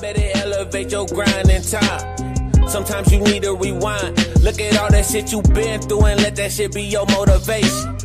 better elevate your grind in time. Sometimes you need to rewind. Look at all that shit you been through and let that shit be your motivation.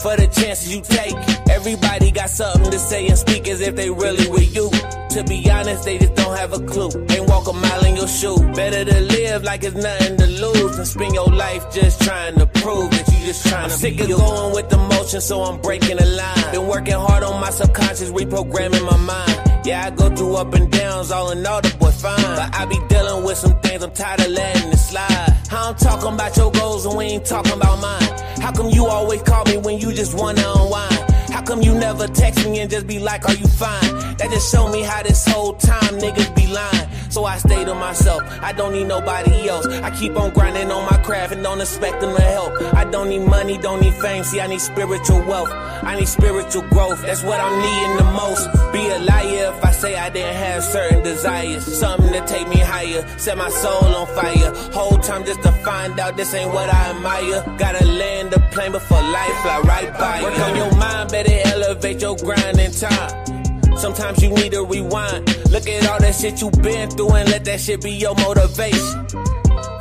For the chances you take, everybody got something to say and speak as if they really with you. To be honest, they just don't have a clue. Ain't walk a mile in your shoe. Better to live like it's nothing to lose than spend your life just trying to prove that you just trying to be you. I'm sick of going with the motion, so I'm breaking the line. Been working hard on my subconscious, reprogramming my mind. Yeah, I go through up and downs, all in all the boy fine. But I be dealing with some things, I'm tired of letting it slide. I'm talking about your goals and we ain't talking about mine. How come you always call me when you just wanna unwind? How come you never text me and just be like, are you fine? That just show me how this whole time niggas be lying. So I stay to myself, I don't need nobody else. I keep on grinding on my craft and don't expect them to help. I don't need money, don't need fame, see I need spiritual wealth. I need spiritual growth, that's what I'm needing the most. Be a liar if I say I didn't have certain desires. Something to take me higher, set my soul on fire. Whole time just to find out this ain't what I admire. Gotta land the plane before life fly right by. Work on your mind, better elevate your grind in time. Sometimes you need to rewind. Look at all that shit you been through and let that shit be your motivation.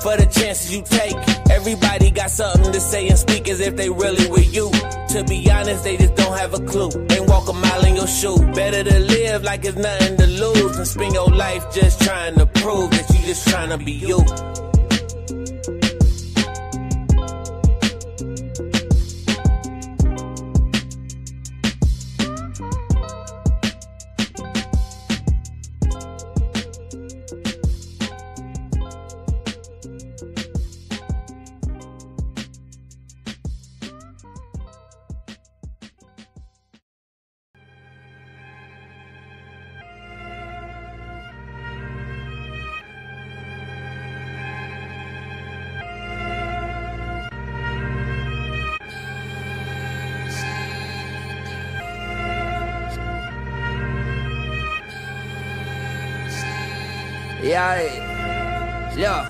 For the chances you take, everybody got something to say and speak as if they really with you. To be honest, they just don't have a clue. Ain't walk a mile in your shoe. Better to live like it's nothing to lose than spend your life just trying to prove that you just trying to be you. Yeah.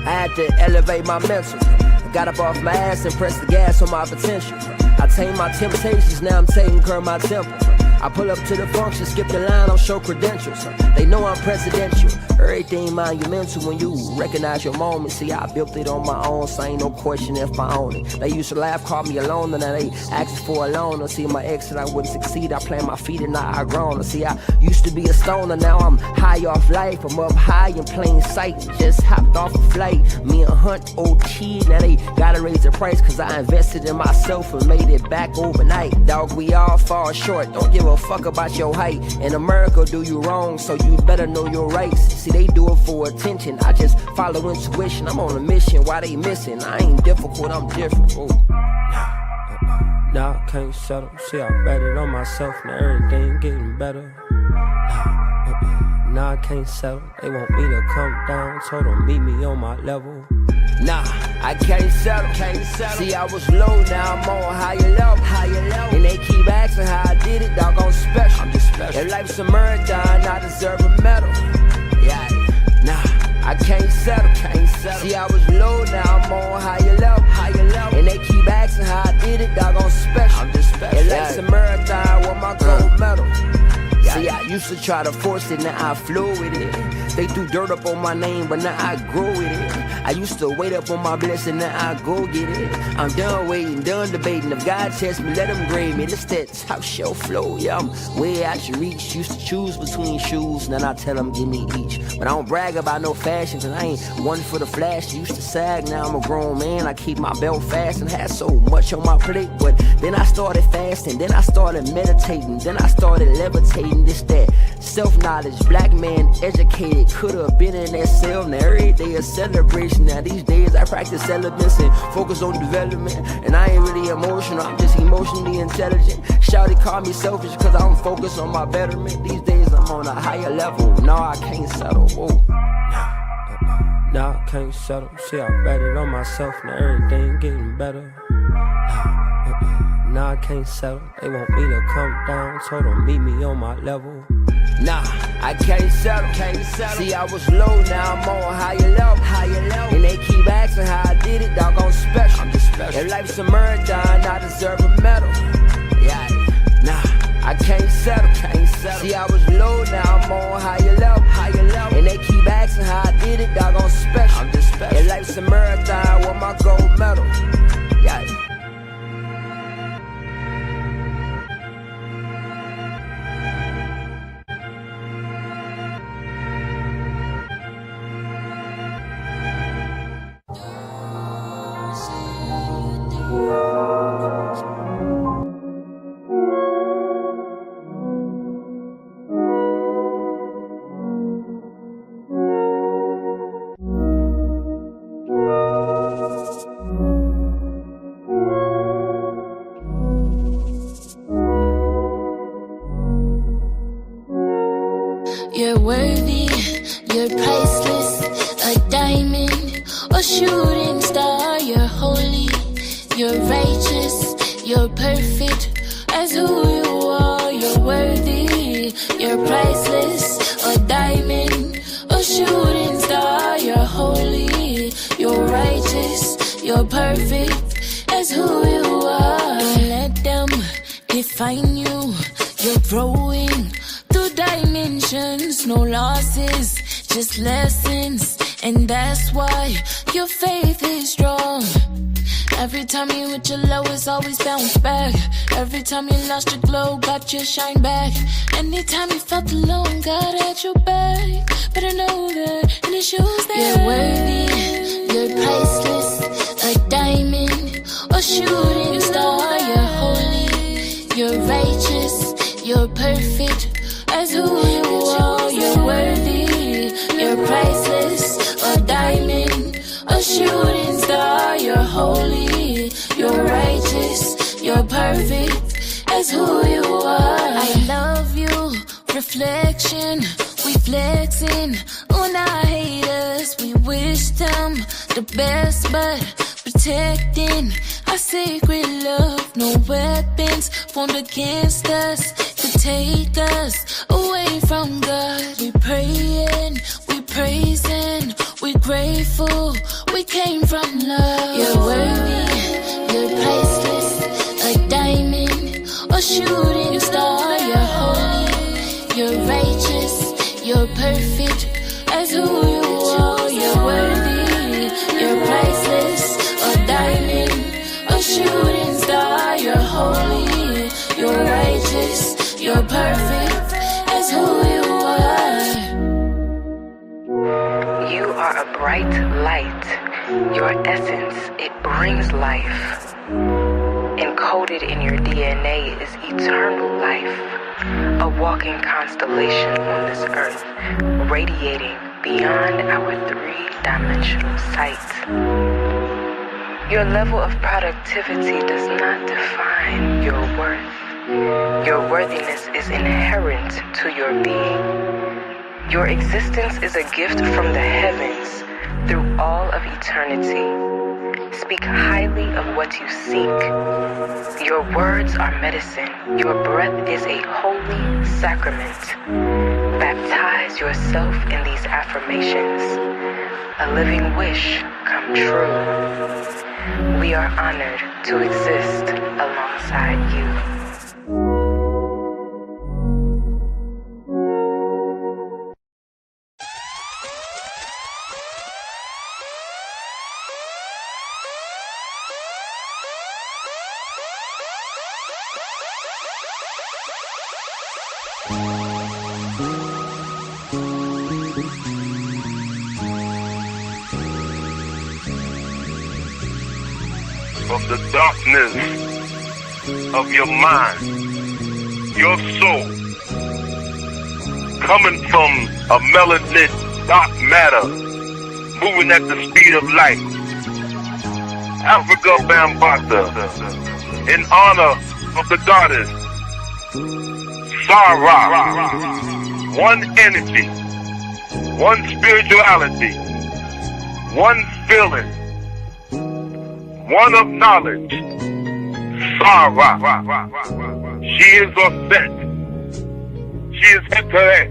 I had to elevate my mental. I got up off my ass and pressed the gas on my potential. I tamed my temptations, now I'm taking care of my temple. I pull up to the function, skip the line, don't show credentials. They know I'm presidential. Everything monumental when you recognize your moment. See, I built it on my own, so ain't no question if I own it. They used to laugh, call me alone, and now they ask for a loan. See, my ex said I wouldn't succeed. I plant my feet and now I grown. See, I used to be a stoner, now I'm high off life. I'm up high in plain sight, just hopped off a flight. Me and Hunt, old kid, now they gotta raise the price, cause I invested in myself and made it back overnight. Dog, we all fall short, don't give a fuck about your height. In America, do you wrong, so you better know your rights. See, they do it for attention, I just follow intuition. I'm on a mission, why they missing? I ain't difficult, I'm different. Nah, I can't settle. See, I bet it on myself, now everything getting better. Nah, I can't settle. They want me to come down, told them meet me on my level. Nah, I can't settle. See, I was low, now I'm on higher level. And they keep asking how I did it, doggone special. I'm just special. If life's a marathon, I deserve a medal. Yeah, nah, I can't settle. See, I was low, now I'm on higher level. And they keep asking how I did it, doggone special. I'm just special. If life's a marathon, with my gold medal. See, I used to try to force it, now I flow with it. They threw dirt up on my name, but now I grow with it. I used to wait up on my blessing, now I go get it. I'm done waiting, done debating. If God tests me, let him grade me. This that top shelf flow, yeah, I'm way out your reach. Used to choose between shoes, now I tell them give me each. But I don't brag about no fashion, cause I ain't one for the flash. Used to sag, now I'm a grown man. I keep my belt fast and had so much on my plate. But then I started fasting, then I started meditating, then I started levitating. This that self-knowledge, black man educated, could've been in that cell. Now every day a celebration. Now these days I practice celibacy and focus on development. And I ain't really emotional, I'm just emotionally intelligent. Shawty call me selfish cause I'm focused on my betterment. These days I'm on a higher level, no I can't settle. Whoa. Nah, I can't settle. See, I bet it on myself, now everything getting better. Nah, I can't settle. They want me to come down, told them meet me on my level. Nah, I can't settle. See, I was low, now I'm on higher level. And they keep asking how I did it, doggone special. I'm just special. If life's a marathon, I deserve a medal. Yeah, nah, I can't settle. See, I was low, now I'm on higher level. worthy, you're priceless, a diamond, a shooting star. You're holy, you're righteous, you're perfect as who you are. You're worthy, you're priceless, a diamond, a shooting star. You're holy, you're righteous, you're perfect as who you are. Don't let them define you. You're growing through dimensions, no losses, just lessons. And that's why your faith is strong. Every time you hit your low, it's always bounce back. Every time you lost your glow, got your shine back. Anytime you felt alone, God had your back. Better know that, and it shows that. You're worthy, you're priceless, a diamond, a shooting star. You're holy, you're righteous, you're perfect as who you are. You're worthy, you're priceless, a diamond, a shooting star. You're holy, you're righteous, you're perfect as who you are. I love you, reflection, we flexing on our haters. We wish them the best, but protecting our sacred love. No weapons formed against us could take us away from God. We praying, we praising, we grateful, we came from love. You're worthy, you're priceless, a diamond, a shooting star. You're holy, you're righteous, you're perfect as who you are. You're worthy, you're priceless, a diamond, a shooting star. You're holy, you're righteous, you're perfect as who you are. You are a bright light. Your essence, it brings life. Encoded in your DNA is eternal life. A walking constellation on this earth, radiating beyond our three-dimensional sight. Your level of productivity does not define your worth. Your worthiness is inherent to your being. Your existence is a gift from the heavens through all of eternity. Speak highly of what you seek. Your words are medicine. Your breath is a holy sacrament. Baptize yourself in these affirmations. A living wish come true. We are honored to exist alongside you. From the darkness of your mind, your soul, coming from a melanin dark matter, moving at the speed of light. Africa Bambata, in honor of the goddess Sarah, one energy, one spirituality, one feeling, one of knowledge. Sarah, she is Osset, she is Heteret,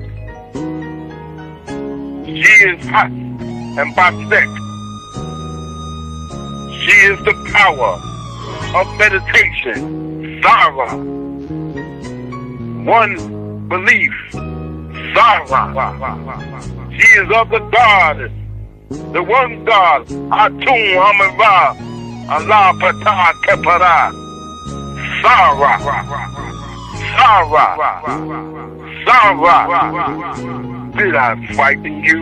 she is Hat and Basek. She is the power of meditation. Sarah, one belief. Sarah, she is of the goddess, the one God, Atum Hamara, Allah Patah Kepara. Sarah, Sarah, Sarah. Did I frighten you?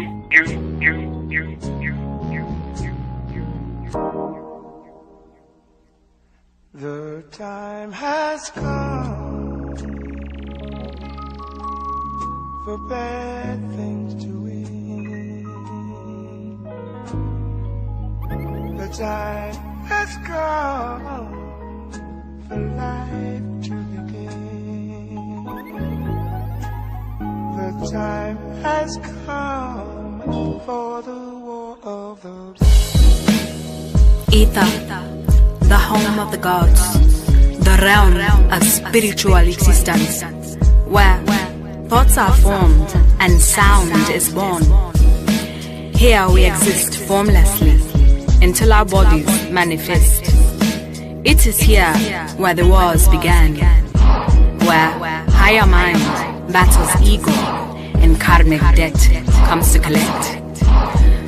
The time has come for bad things to end. The time has come for life to begin. The time has come for the war of the Ether, the home of the gods, the realm of spiritual existence, where thoughts are formed and sound is born. Here we exist formlessly until our bodies manifest. It is here where the wars began, where higher mind battles ego and karmic debt comes to collect.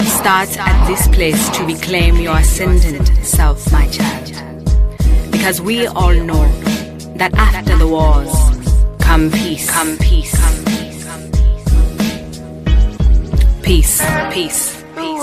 Start at this place to reclaim your ascendant self, my child. Because we all know that after the wars, come peace. Peace, peace, peace.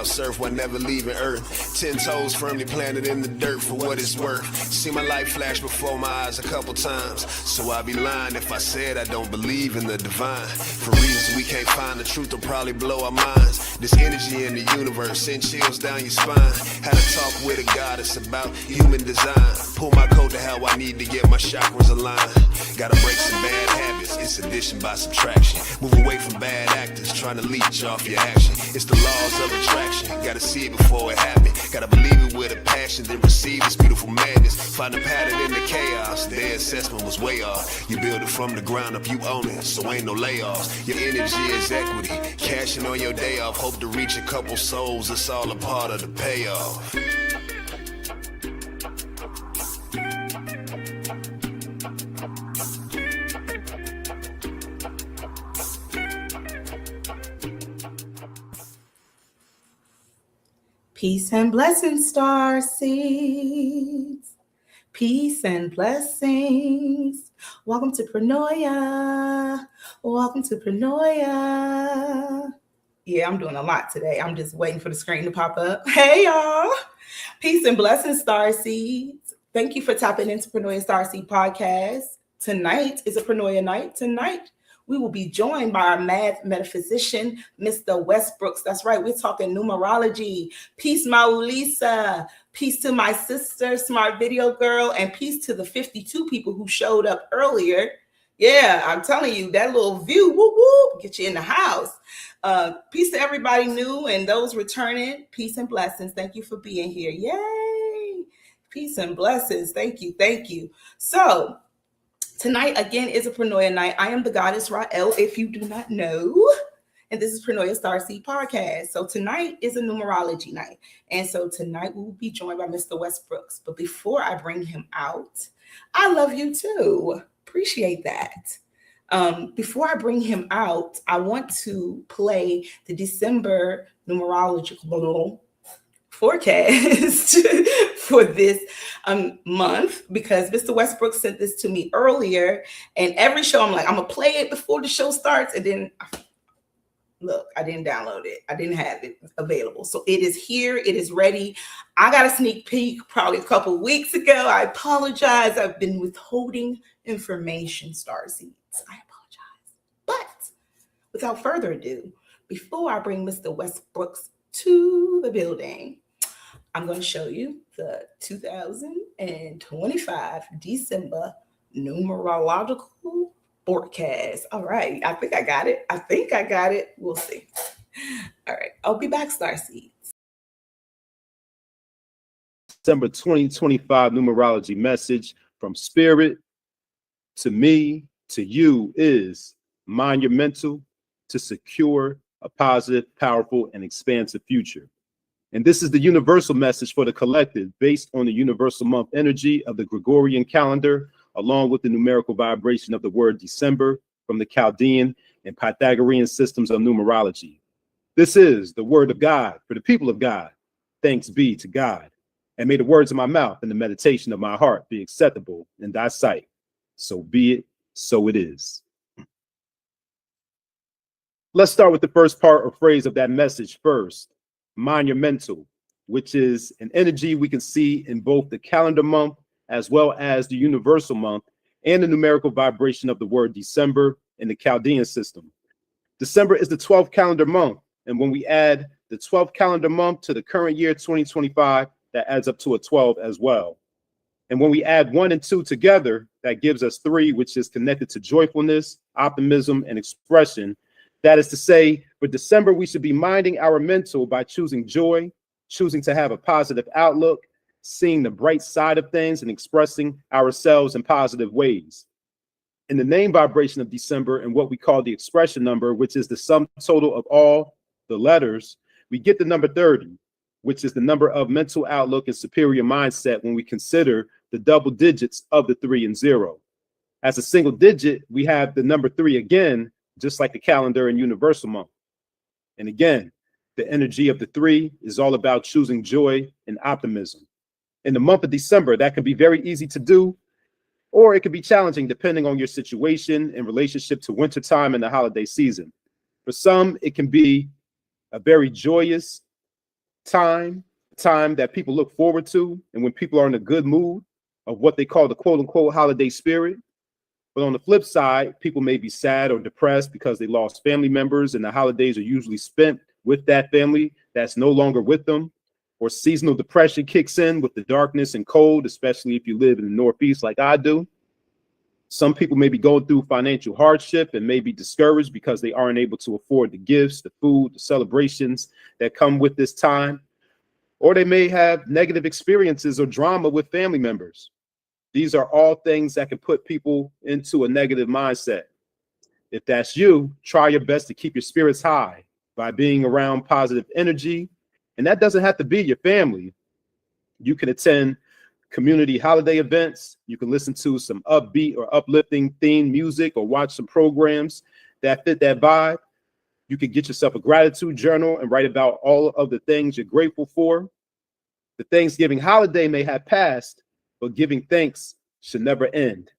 Surf while never leaving Earth. 10 toes firmly planted in the dirt for what it's worth. See my life flash before my eyes a couple times. So I'd be lying if I said I don't believe in the divine. For reasons we can't find, the truth will probably blow our minds. This energy in the universe send chills down your spine. Had a talk with a goddess about human design. Pull my coat to how I need to get my chakras aligned. Gotta break some bad habits, it's addition by subtraction. Move away from bad actors trying to leech off your action. It's the laws of attraction, gotta see it before it happens. Gotta believe it with a passion, then receive this beautiful madness. Find a pattern in the chaos, their assessment was way off. You build it from the ground up, you own it, so ain't no layoffs. Your energy is equity, cashing on your day off. Hope to reach a couple souls, it's all a part of the payoff. Peace and blessings, Starseeds. Peace and blessings. Welcome to Pranoia. Welcome to Pranoia. Yeah, I'm doing a lot today. I'm just waiting for the screen to pop up. Hey, y'all. Peace and blessings, Starseeds. Thank you for tapping into Pranoia Starseed Podcast. Tonight is a Pranoia night. Tonight, we will be joined by our Math Metaphysician, Mr. Westbrooks. That's right, we're talking numerology. Peace, Maulisa. Peace to my sister, Smart Video Girl, and peace to the 52 people who showed up earlier. Yeah, I'm telling you, that little view, whoop, whoop, get you in the house. Peace to everybody new and those returning. Peace and blessings. Thank you for being here. Yay. Peace and blessings. Thank you. Thank you. So, tonight, again, is a Pranoia night. I am the goddess Rael, if you do not know. And this is Pranoia Starseed Podcast. So tonight is a numerology night. And so tonight we will be joined by Mr. Westbrooks. But before I bring him out, I love you too. Appreciate that. Before I bring him out, I want to play the December numerological forecast for this month, because Mr. Westbrook sent this to me earlier, and every show I'm like, I'm gonna play it before the show starts, and then look, I didn't download it. I didn't have it available. So it is here. It is ready. I got a sneak peek probably a couple of weeks ago. I apologize. I've been withholding information, Starseeds. I apologize. But without further ado, before I bring Mr. Westbrooks to the building, I'm going to show you the 2025 December numerological forecast. All right. I think I got it. We'll see. All right. I'll be back, Starseeds. December 2025 numerology message from Spirit to me, to you is mind your mental to secure a positive, powerful, and expansive future. And this is the universal message for the collective based on the universal month energy of the Gregorian calendar along with the numerical vibration of the word December from the Chaldean and Pythagorean systems of numerology. This is the word of God for the people of God. Thanks be to God. And may the words of my mouth and the meditation of my heart be acceptable in thy sight. So be it, so it is. Let's start with the first part or phrase of that message first. Monumental, which is an energy we can see in both the calendar month as well as the universal month and the numerical vibration of the word December in the Chaldean system. December is the 12th calendar month. And when we add the 12th calendar month to the current year 2025, that adds up to a 12 as well. And when we add 1 and 2 together, that gives us 3, which is connected to joyfulness, optimism, and expression. That is to say, for December, we should be minding our mental by choosing joy, choosing to have a positive outlook, seeing the bright side of things, and expressing ourselves in positive ways. In the name vibration of December and what we call the expression number, which is the sum total of all the letters, we get the number 30, which is the number of mental outlook and superior mindset when we consider the double digits of the 3 and 0. As a single digit, we have the number 3 again, just like the calendar and universal month. And again, the energy of the 3 is all about choosing joy and optimism. In the month of December, that can be very easy to do, or it can be challenging depending on your situation in relationship to wintertime and the holiday season. For some, it can be a very joyous time that people look forward to, and when people are in a good mood of what they call the quote unquote holiday spirit. But on the flip side, people may be sad or depressed because they lost family members, and the holidays are usually spent with that family that's no longer with them. Or seasonal depression kicks in with the darkness and cold, especially if you live in the Northeast like I do. Some people may be going through financial hardship and may be discouraged because they aren't able to afford the gifts, the food, the celebrations that come with this time. Or they may have negative experiences or drama with family members. These are all things that can put people into a negative mindset. If that's you, try your best to keep your spirits high by being around positive energy. And that doesn't have to be your family. You can attend community holiday events. You can listen to some upbeat or uplifting theme music or watch some programs that fit that vibe. You can get yourself a gratitude journal and write about all of the things you're grateful for. The Thanksgiving holiday may have passed, but giving thanks should never end.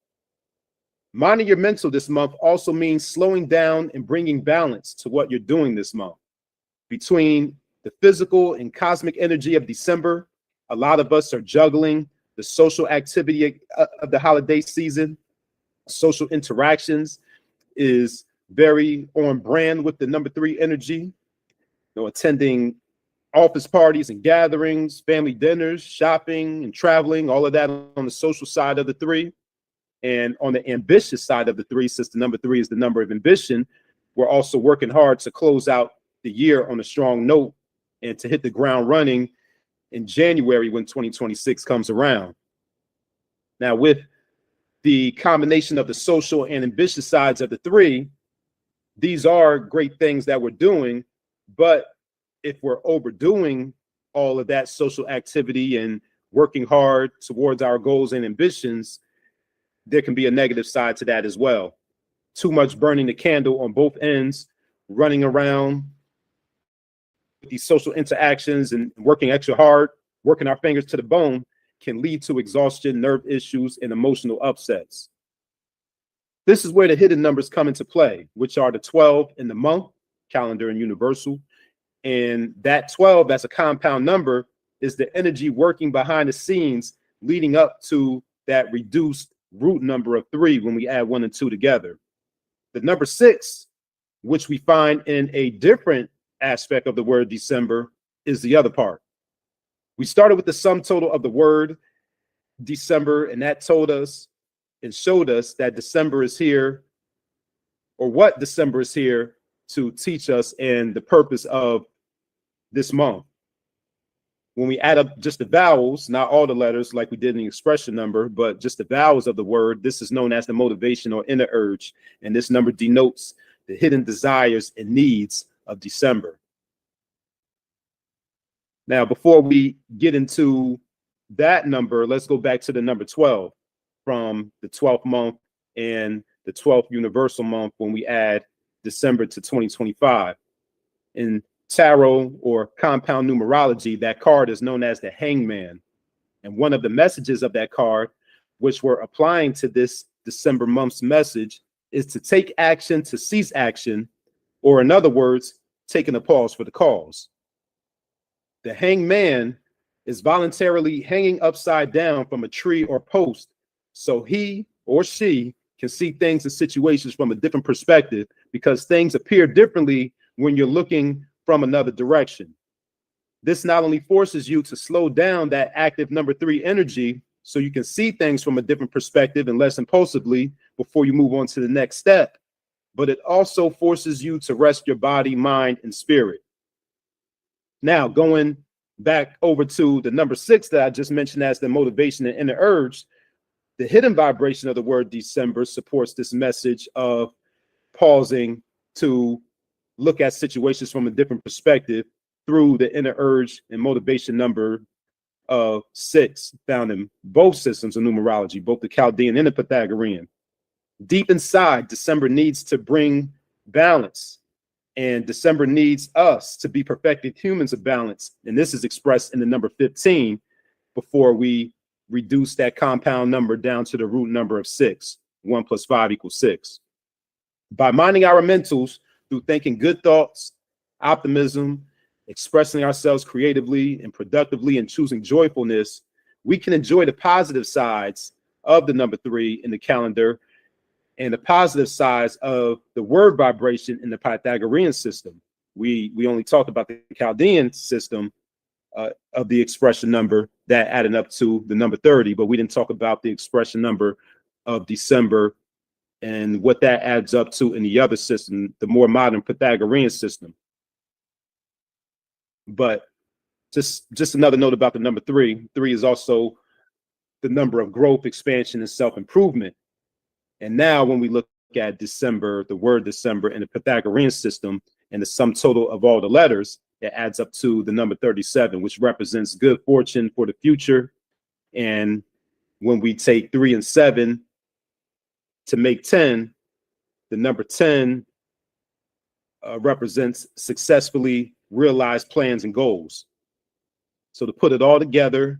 Minding your mental this month also means slowing down and bringing balance to what you're doing this month. Between the physical and cosmic energy of December, a lot of us are juggling the social activity of the holiday season. Social interactions is very on brand with the number 3 energy. Attending office parties and gatherings, family dinners, shopping and traveling, all of that on the social side of the 3. And on the ambitious side of the 3, since the number 3 is the number of ambition, we're also working hard to close out the year on a strong note and to hit the ground running in January when 2026 comes around. Now, with the combination of the social and ambitious sides of the 3, these are great things that we're doing, but if we're overdoing all of that social activity and working hard towards our goals and ambitions, there can be a negative side to that as well. Too much burning the candle on both ends, running around with these social interactions and working extra hard, working our fingers to the bone, can lead to exhaustion, nerve issues, and emotional upsets. This is where the hidden numbers come into play, which are the 12 in the month, calendar and universal. And that 12 as a compound number is the energy working behind the scenes leading up to that reduced root number of 3 when we add 1 and 2 together. The number 6, which we find in a different aspect of the word December, is the other part. We started with the sum total of the word December, and that told us and showed us that December is here, or what December is here to teach us and the purpose of this month. When we add up just the vowels, not all the letters like we did in the expression number, but just the vowels of the word, this is known as the motivation or inner urge. And this number denotes the hidden desires and needs of December. Now, before we get into that number, let's go back to the number 12. from the 12th month and the 12th universal month when we add December to 2025. In tarot or compound numerology, that card is known as the Hangman. And one of the messages of that card, which we're applying to this December month's message, is to take action to cease action, or in other words, taking a pause for the cause. The Hangman is voluntarily hanging upside down from a tree or post so he or she can see things and situations from a different perspective, because things appear differently when you're looking from another direction. This not only forces you to slow down that active number 3 energy so you can see things from a different perspective and less impulsively before you move on to the next step, but it also forces you to rest your body, mind, and spirit. Now, going back over to the number 6 that I just mentioned as the motivation and inner urge, the hidden vibration of the word December supports this message of pausing to look at situations from a different perspective through the inner urge and motivation number of 6, found in both systems of numerology, both the Chaldean and the Pythagorean. Deep inside, December needs to bring balance, and December needs us to be perfected humans of balance. And this is expressed in the number 15 before we reduce that compound number down to the root number of 6. 1 + 5 = 6. By minding our mentals through thinking good thoughts, optimism, expressing ourselves creatively and productively, and choosing joyfulness, we can enjoy the positive sides of the number 3 in the calendar and the positive sides of the word vibration in the Pythagorean system. We only talked about the Chaldean system of the expression number that added up to the number 30, but we didn't talk about the expression number of December and what that adds up to in the other system, the more modern Pythagorean system. But just another note about the number 3. 3 is also the number of growth, expansion, and self-improvement. And now when we look at December, the word December in the Pythagorean system, and the sum total of all the letters, it adds up to the number 37, which represents good fortune for the future. And when we take 3 and 7 to make 10, the number 10 represents successfully realized plans and goals. So to put it all together,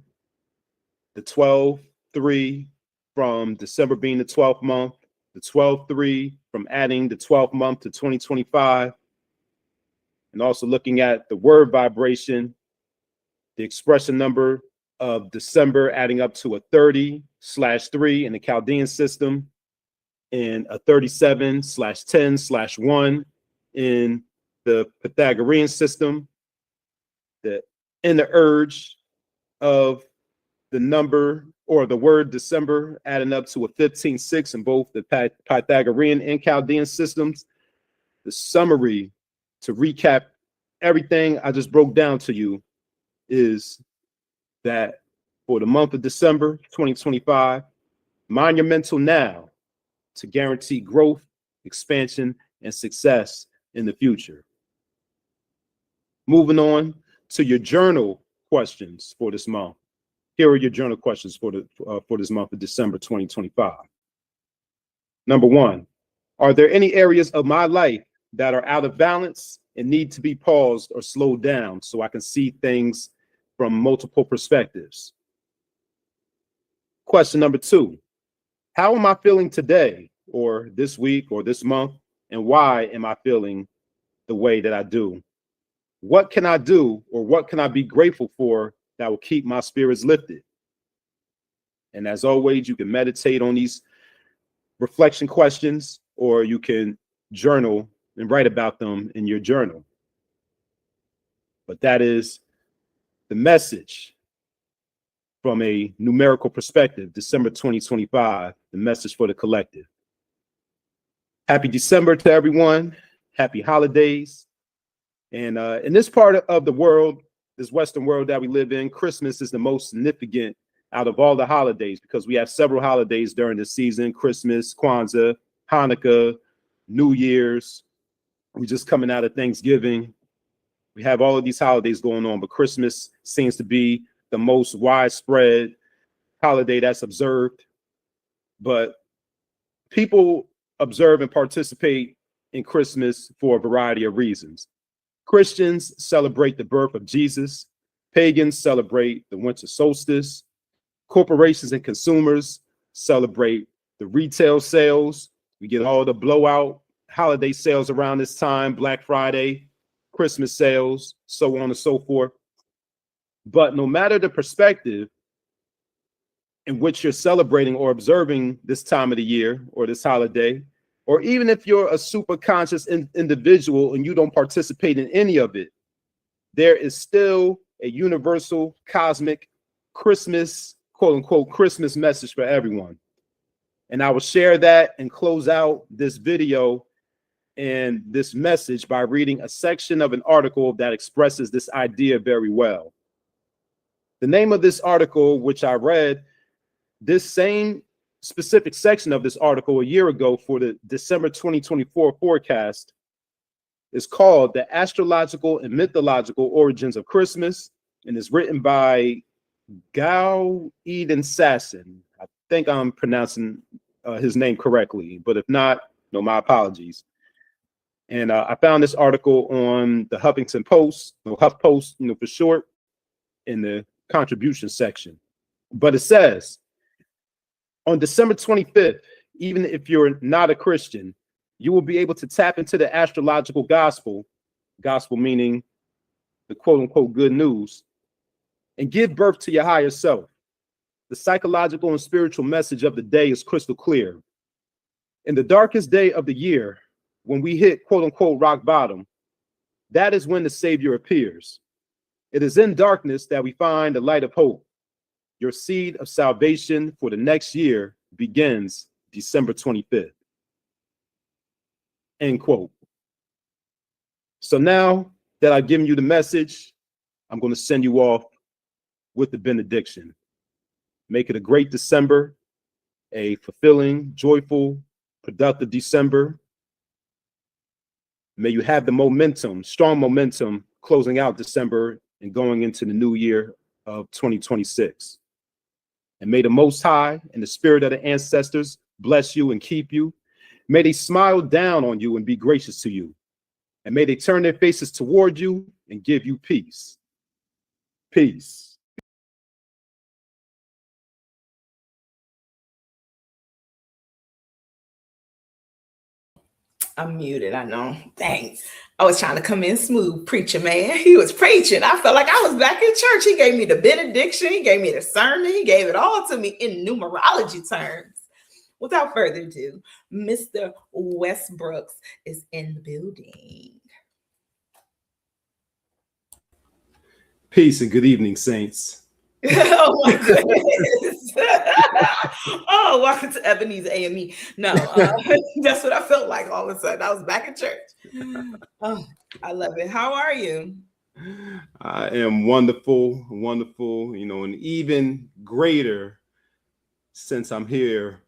the 12-3 from December being the 12th month, the 12-3 from adding the 12th month to 2025, and also looking at the word vibration, the expression number of December adding up to a 30/3 in the Chaldean system, and a 37/10/1 in the Pythagorean system, the inner urge of the number or the word December adding up to a 15/6 in both the Pythagorean and Chaldean systems. The summary, to recap everything I just broke down to you, is that for the month of December 2025, mind your mental now to guarantee growth, expansion, and success in the future. Moving on to your journal questions for this month. Here are your journal questions for this month of December 2025. Number 1, are there any areas of my life that are out of balance and need to be paused or slowed down so I can see things from multiple perspectives? Question number 2, how am I feeling today or this week or this month, and why am I feeling the way that I do? What can I do or what can I be grateful for that will keep my spirits lifted? And as always, you can meditate on these reflection questions, or you can journal and write about them in your journal. But that is the message from a numerical perspective, December 2025, the message for the collective. Happy December to everyone. Happy holidays. And in this part of the world, this Western world that we live in, Christmas is the most significant out of all the holidays, because we have several holidays during the season: Christmas, Kwanzaa, Hanukkah, New Year's. We're just coming out of Thanksgiving. We have all of these holidays going on, but Christmas seems to be the most widespread holiday that's observed. but people observe and participate in Christmas for a variety of reasons. Christians celebrate the birth of Jesus. Pagans celebrate the winter solstice. Corporations and consumers celebrate the retail sales. We get all the blowout holiday sales around this time, Black Friday, Christmas sales, so on and so forth. But no matter the perspective in which you're celebrating or observing this time of the year or this holiday, or even if you're a super conscious individual and you don't participate in any of it, there is still a universal cosmic Christmas, quote unquote, Christmas message for everyone. And I will share that and close out this video and this message by reading a section of an article that expresses this idea very well. The name of this article, which I read this same specific section of this article a year ago for the December 2024 forecast, is called The Astrological and Mythological Origins of Christmas, and is written by Gao Eden Sasson. I think I'm pronouncing his name correctly, but if not, no, my apologies. And I found this article on the Huffington Post, or HuffPost, for short, in the contribution section. But it says, on December 25th, even if you're not a Christian, you will be able to tap into the astrological gospel meaning the quote unquote good news, and give birth to your higher self. The psychological and spiritual message of the day is crystal clear. In the darkest day of the year, when we hit quote unquote rock bottom, that is when the Savior appears. It is in darkness that we find the light of hope. Your seed of salvation for the next year begins December 25th. End quote. So now that I've given you the message, I'm going to send you off with the benediction. Make it a great December, a fulfilling, joyful, productive December. May you have the momentum, strong momentum, closing out December and going into the new year of 2026. And may the Most High and the spirit of the ancestors bless you and keep you. May they smile down on you and be gracious to you. And may they turn their faces toward you and give you peace. Peace. I'm muted, I know. Thanks. I was trying to come in smooth, preacher man. He was preaching. I felt like I was back in church. He gave me the benediction. He gave me the sermon. He gave it all to me in numerology terms. Without further ado, Mr. Westbrooks is in the building. Peace and good evening, saints. Oh my goodness. Oh, welcome to Ebony's AME. No, that's what I felt like all of a sudden. I was back in church. Oh, I love it. How are you? I am wonderful, wonderful, and even greater since I'm here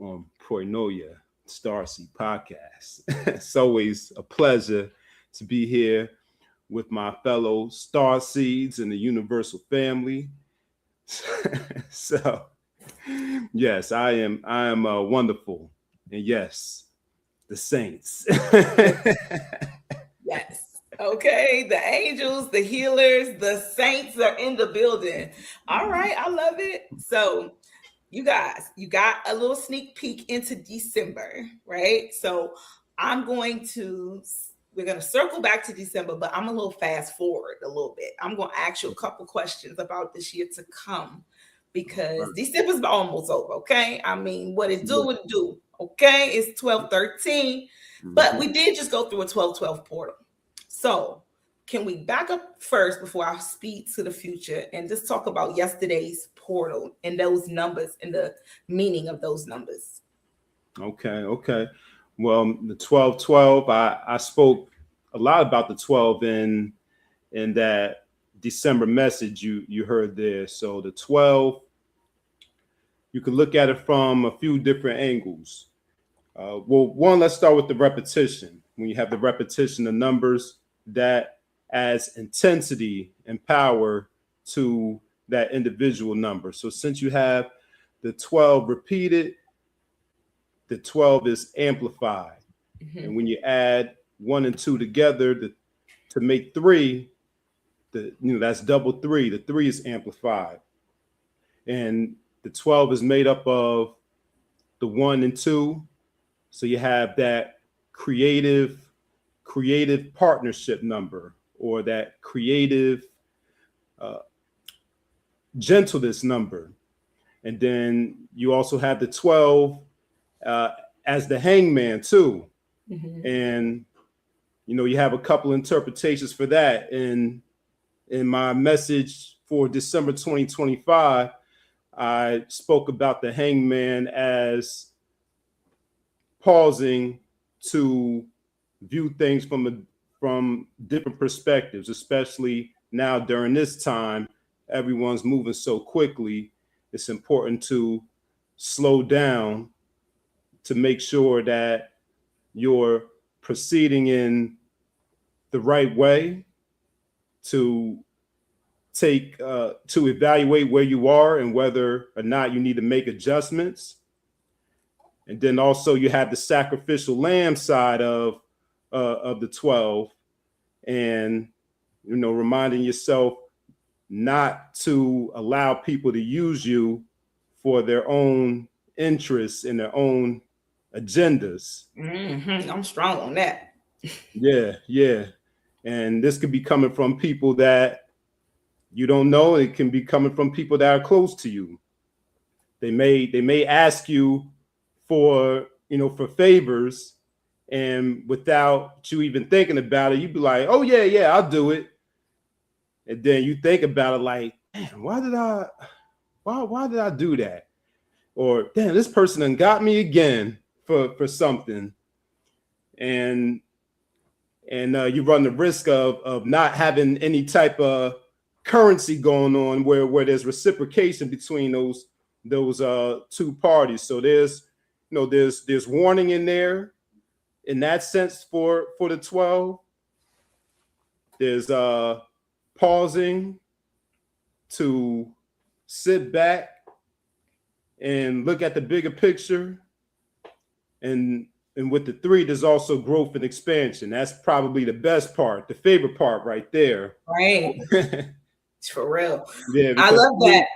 on Pronoia Starseed podcast. It's always a pleasure to be here with my fellow Starseeds in the universal family. So, yes, I am wonderful, and yes, the saints. Yes. Okay, the angels, the healers, the saints are in the building. All right, I love it. So, you guys, you got a little sneak peek into December, right? So, we're going to circle back to December, but I'm a little fast forward a little bit. I'm going to ask you a couple questions about this year to come because December's almost over, okay? I mean, what it do, it do, okay? It's 12/13, but we did just go through a 12/12 portal. So can we back up first before I speak to the future and just talk about yesterday's portal and those numbers and the meaning of those numbers? Okay. Well, the 12/12, I spoke a lot about the 12 in that December message you heard there. So the 12, you can look at it from a few different angles. Well, one, let's start with the repetition. When you have the repetition of numbers, that adds intensity and power to that individual number. So since you have the 12 repeated, the 12 is amplified. Mm-hmm. And when you add 1 and 2 together to make 3, that's double 3. The 3 is amplified. And the 12 is made up of the 1 and 2. So you have that creative partnership number, or that creative gentleness number. And then you also have the 12 as the hangman too. Mm-hmm. And you have a couple interpretations for that. And in my message for December 2025, I spoke about the hangman as pausing to view things from different perspectives, especially now during this time. Everyone's moving so quickly. It's important to slow down to make sure that you're proceeding in the right way, to evaluate where you are and whether or not you need to make adjustments. And then also you have the sacrificial lamb side of the 12, and reminding yourself not to allow people to use you for their own interests and their own agendas. Mm-hmm. I'm strong on that. Yeah. And this could be coming from people that you don't know. It can be coming from people that are close to you. They may ask you for favors, and without you even thinking about it, you'd be like, oh yeah, I'll do it. And then you think about it like, man, why did I do that? Or damn, this person done got me again for something. And you run the risk of not having any type of currency going on where there's reciprocation between those two parties. So there's warning in there in that sense for the 12. There's pausing to sit back and look at the bigger picture. And with the 3, there's also growth and expansion. That's probably the best part, the favorite part right there. Right. For real. Yeah, I love that.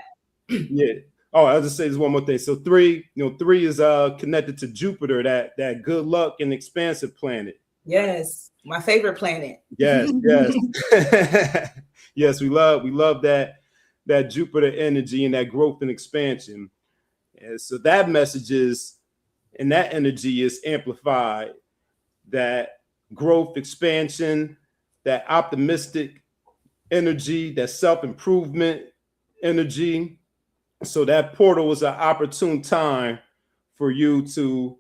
Yeah. Oh, I'll just say this one more thing. So 3 is connected to Jupiter, that good luck and expansive planet. Yes, my favorite planet. Yes. Yes, we love that Jupiter energy and that growth and expansion. And so that message is, and that energy is amplified, that growth, expansion, that optimistic energy, that self-improvement energy. So that portal is an opportune time for you to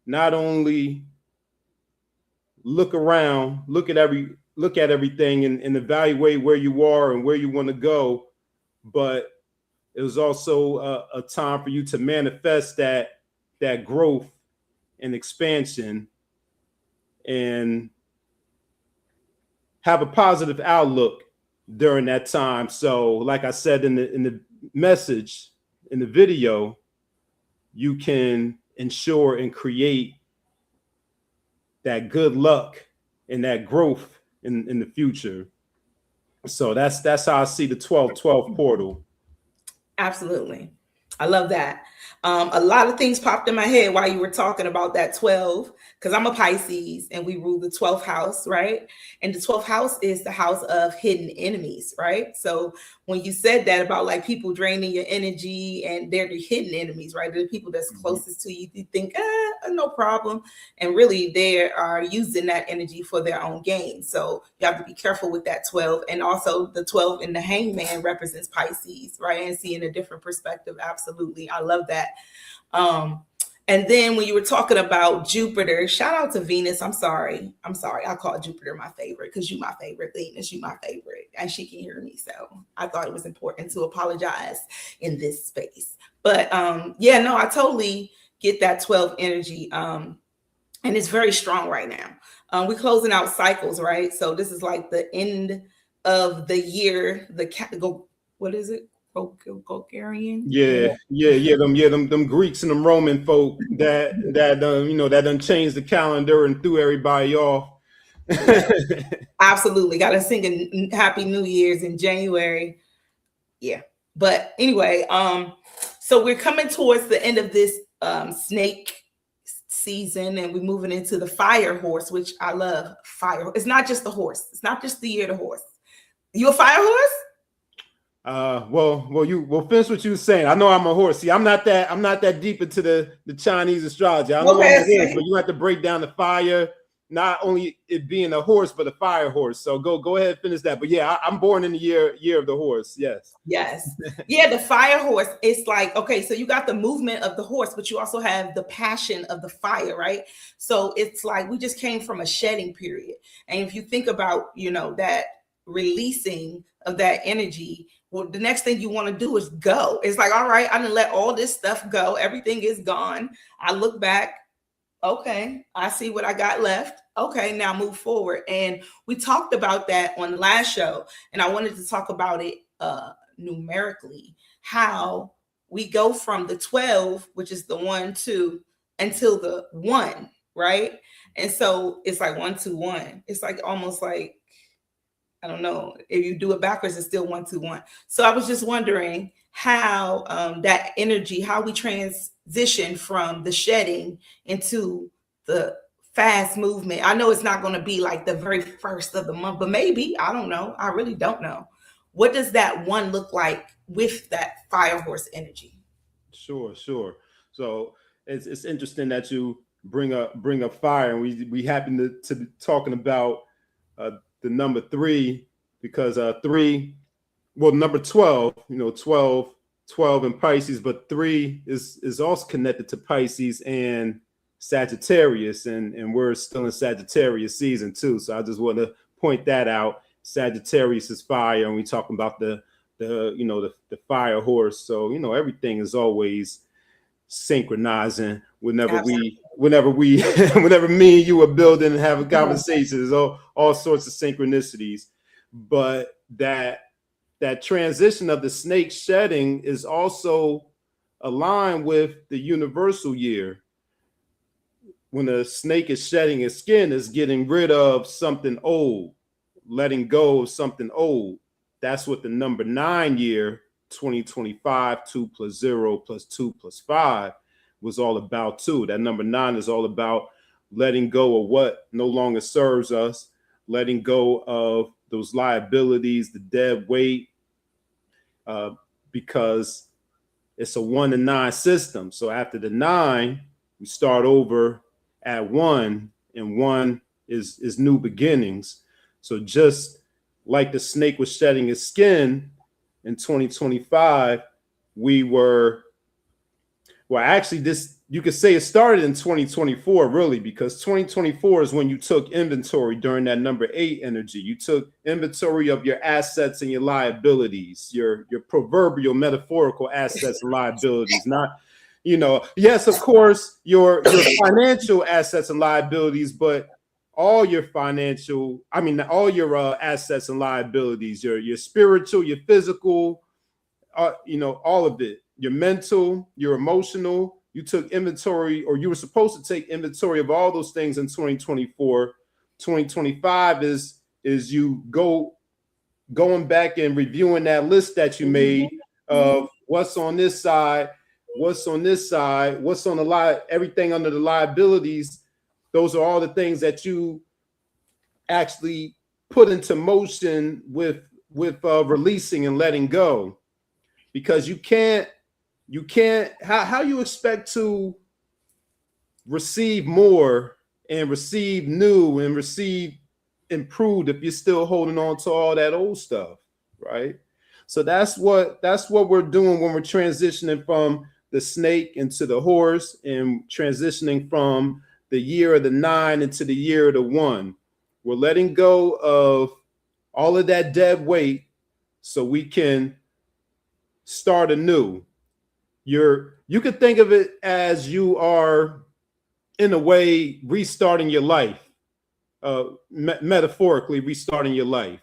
not only look around, look at everything and evaluate where you are and where you want to go, but it was also a time for you to manifest that growth and expansion and have a positive outlook during that time. So like I said in the message, in the video, you can ensure and create that good luck and that growth in the future. So that's how I see the 12-12 portal. Absolutely. I love that. A lot of things popped in my head while you were talking about that 12, because I'm a Pisces and we rule the 12th house, right? And the 12th house is the house of hidden enemies, right? So when you said that about like people draining your energy, and they're the hidden enemies, right? They're the people that's closest to you. You think, no problem. And really they are using that energy for their own gain. So you have to be careful with that 12. And also the 12 in the hangman represents Pisces, right? And seeing a different perspective. Absolutely. I love that. And then when you were talking about Jupiter, shout out to Venus. I'm sorry. I call Jupiter my favorite because you my favorite. Venus, you my favorite. And she can hear me. So I thought it was important to apologize in this space. But I totally get that 12 energy. And it's very strong right now. We're closing out cycles, right? So this is like the end of the year. What is it? Bulgarian. Yeah. Them Greeks and them Roman folk that done changed the calendar and threw everybody off. Absolutely, got to sing a Happy New Year's in January. Yeah, but anyway, so we're coming towards the end of this snake season, and we're moving into the fire horse, which I love. Fire. It's not just the horse. It's not just the year of the horse. You a fire horse? Well, finish what you were saying. I know I'm a horse. See, I'm not that deep into the Chinese astrology. I know I'm a horse, but you have to break down the fire, not only it being a horse, but a fire horse. So go ahead and finish that. But yeah, I'm born in the year of the horse. Yes. Yeah, the fire horse. It's like, okay, so you got the movement of the horse, but you also have the passion of the fire, right? So it's like we just came from a shedding period. And if you think about, that releasing of that energy, well, the next thing you want to do is go. It's like, all right, I'm gonna let all this stuff go. Everything is gone. I look back. Okay, I see what I got left. Okay, now move forward. And we talked about that on the last show, and I wanted to talk about it numerically, how we go from the 12, which is the 1, 2, until the 1, right? And so it's like 1, 2, 1. It's like almost like, I don't know, if you do it backwards, it's still 1, 2, 1. So I was just wondering how that energy, how we transition from the shedding into the fast movement. I know it's not going to be like the very first of the month, but maybe, I don't know. I really don't know. What does that 1 look like with that fire horse energy? Sure. So it's interesting that you bring up fire, and we happen to be talking about the number 3, because 3, well, number 12, 12 in Pisces, but 3 is also connected to Pisces and Sagittarius, and we're still in Sagittarius season too. So I just want to point that out. Sagittarius is fire, and we talking about the fire horse. So everything is always synchronizing. Whenever me and you are building and having conversations, all sorts of synchronicities. But that transition of the snake shedding is also aligned with the universal year. When a snake is shedding its skin, is getting rid of something old, letting go of something old. That's what the number 9 year, 2025, 2 + 0 + 2 + 5 was all about too. That number 9 is all about letting go of what no longer serves us, letting go of those liabilities, the dead weight, because it's a 1 to 9 system. So after the 9, we start over at 1, and 1 is new beginnings. So just like the snake was shedding its skin in 2025, you could say it started in 2024, really, because 2024 is when you took inventory during that number 8 energy. You took inventory of your assets and your liabilities, your proverbial metaphorical assets and liabilities, not, yes, of course, your financial assets and liabilities, but all your assets and liabilities, your spiritual, your physical, all of it, your mental, your emotional. You took inventory, or you were supposed to take inventory of all those things in 2024. 2025 is you going back and reviewing that list that you made of what's on this side, what's on this side, what's on everything under the liabilities. Those are all the things that you actually put into motion with releasing and letting go, because you can't how you expect to receive more and receive new and receive improved if you're still holding on to all that old stuff, right? So that's what we're doing when we're transitioning from the snake into the horse, and transitioning from the year of the 9 into the year of the 1. We're letting go of all of that dead weight so we can start anew. You could think of it as you are, in a way, restarting your life, metaphorically restarting your life.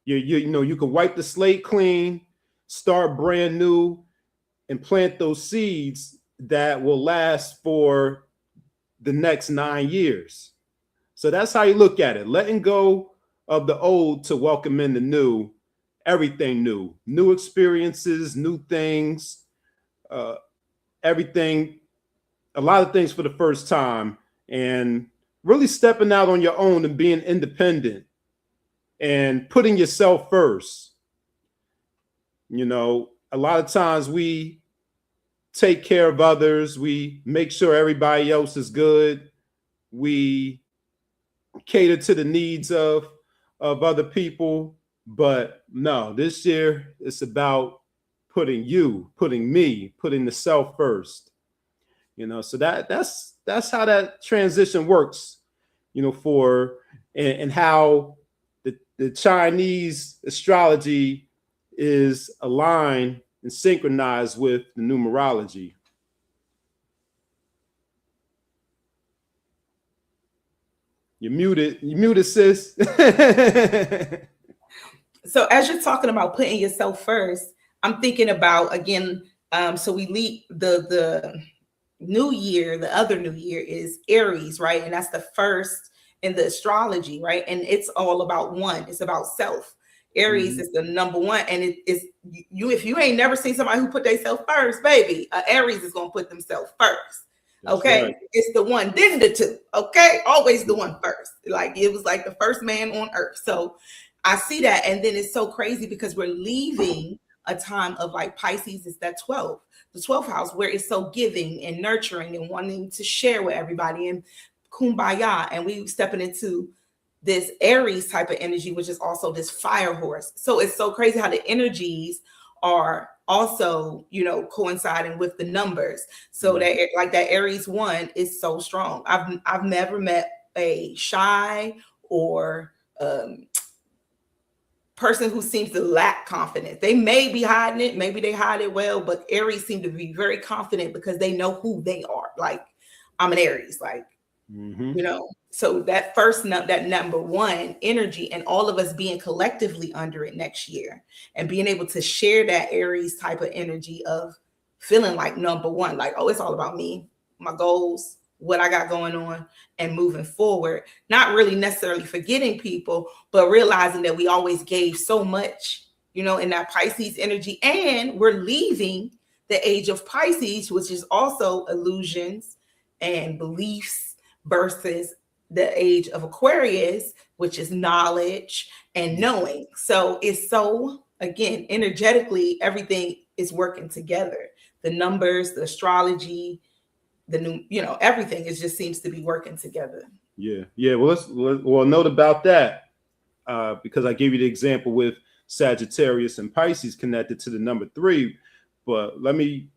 You can wipe the slate clean. start brand new and plant those seeds that will last for the next 9 years. So that's how you look at it. Letting go of the old to welcome in the new, everything new experiences, new things, everything, a lot of things for the first time, and really stepping out on your own and being independent and putting yourself first. You know, a lot of times we take care of others. We make sure everybody else is good. We cater to the needs of other people. But no, this year it's about putting me, putting the self first. You know, so that's how that transition works, you know, for and how the Chinese astrology is aligned and synchronized with the numerology. You're muted, sis. So as you're talking about putting yourself first, I'm thinking about, again, so we lead the new year, the other new year is Aries, right? And that's the first in the astrology, right? And it's all about one. It's about self. Aries is the number one. And it is you, if you ain't never seen somebody who put themselves first, baby, Aries is going to put themselves first. Okay. Right. It's the one, then the two. Okay. Always the one first. Like it was like the first man on earth. So I see that. And then it's so crazy because we're leaving a time of like Pisces is that 12, the 12th house, where it's so giving and nurturing and wanting to share with everybody and kumbaya. And we stepping into this Aries type of energy, which is also this fire horse. So it's so crazy how the energies are also, you know, coinciding with the numbers. So that like that Aries one is so strong. I've never met a shy or person who seems to lack confidence. They may be hiding it, maybe they hide it well, but Aries seem to be very confident because they know who they are. Like, I'm an Aries, like, you know. So that that number one energy, and all of us being collectively under it next year and being able to share that Aries type of energy of feeling like number one, like, oh, it's all about me, my goals, what I got going on, and moving forward, not really necessarily forgetting people, but realizing that we always gave so much, you know, in that Pisces energy. And we're leaving the age of Pisces, which is also illusions and beliefs, versus the age of Aquarius, which is knowledge and knowing. So it's so, again, energetically, everything is working together. The numbers, the astrology, the new, you know, everything is just seems to be working together. Yeah. Well, note about that, because I gave you the example with Sagittarius and Pisces connected to the number 3. But let me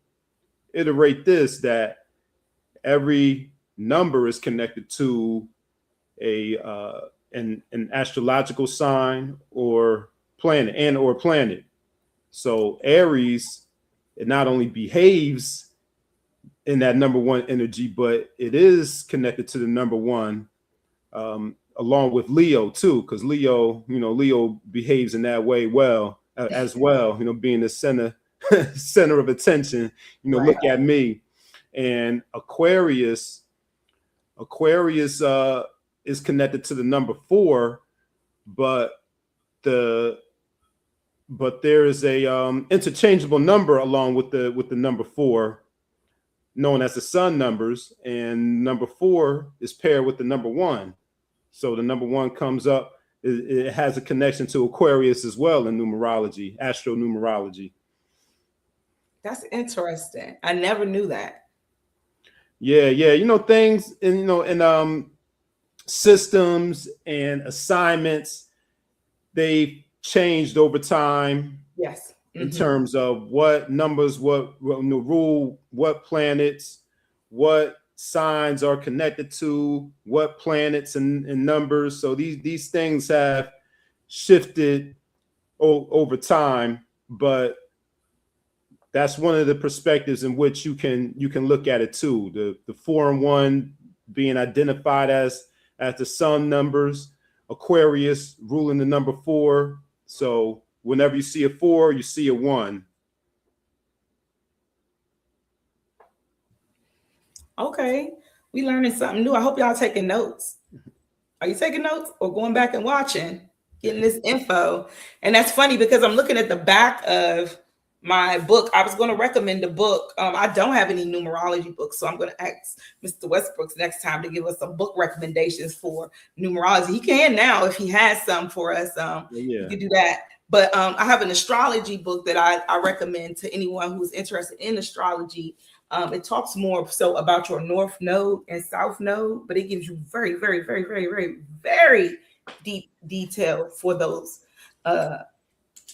iterate this, that every number is connected to an astrological sign or planet. So Aries, it not only behaves in that number one energy, but it is connected to the number one, along with Leo too, because Leo behaves in that way as well, you know, being the center of attention, you know, right. Look at me. And Aquarius is connected to the number 4, but there is a interchangeable number along with the number 4, known as the sun numbers, and number 4 is paired with the number 1. So the number 1 comes up, it has a connection to Aquarius as well in numerology, astronumerology. That's interesting. I never knew that. Yeah. You know, things in systems and assignments, they've changed over time. Yes. In terms of what numbers, what rule, what planets, what signs are connected to, what planets and numbers. So these things have shifted over time, but that's one of the perspectives in which you can look at it too. The 4 and 1 being identified as the sun numbers, Aquarius ruling the number 4. So whenever you see a 4, you see a 1. Okay, we learning something new. I hope y'all taking notes. Are you taking notes or going back and watching, getting this info? And that's funny because I'm looking at the back of my book. I was going to recommend a book. I don't have any numerology books, so I'm going to ask Mr. Westbrooks next time to give us some book recommendations for numerology. He can now if he has some for us. You can do that. But I have an astrology book that I recommend to anyone who's interested in astrology. It talks more so about your North Node and South Node, but it gives you very, very, very, very, very, very deep detail for those.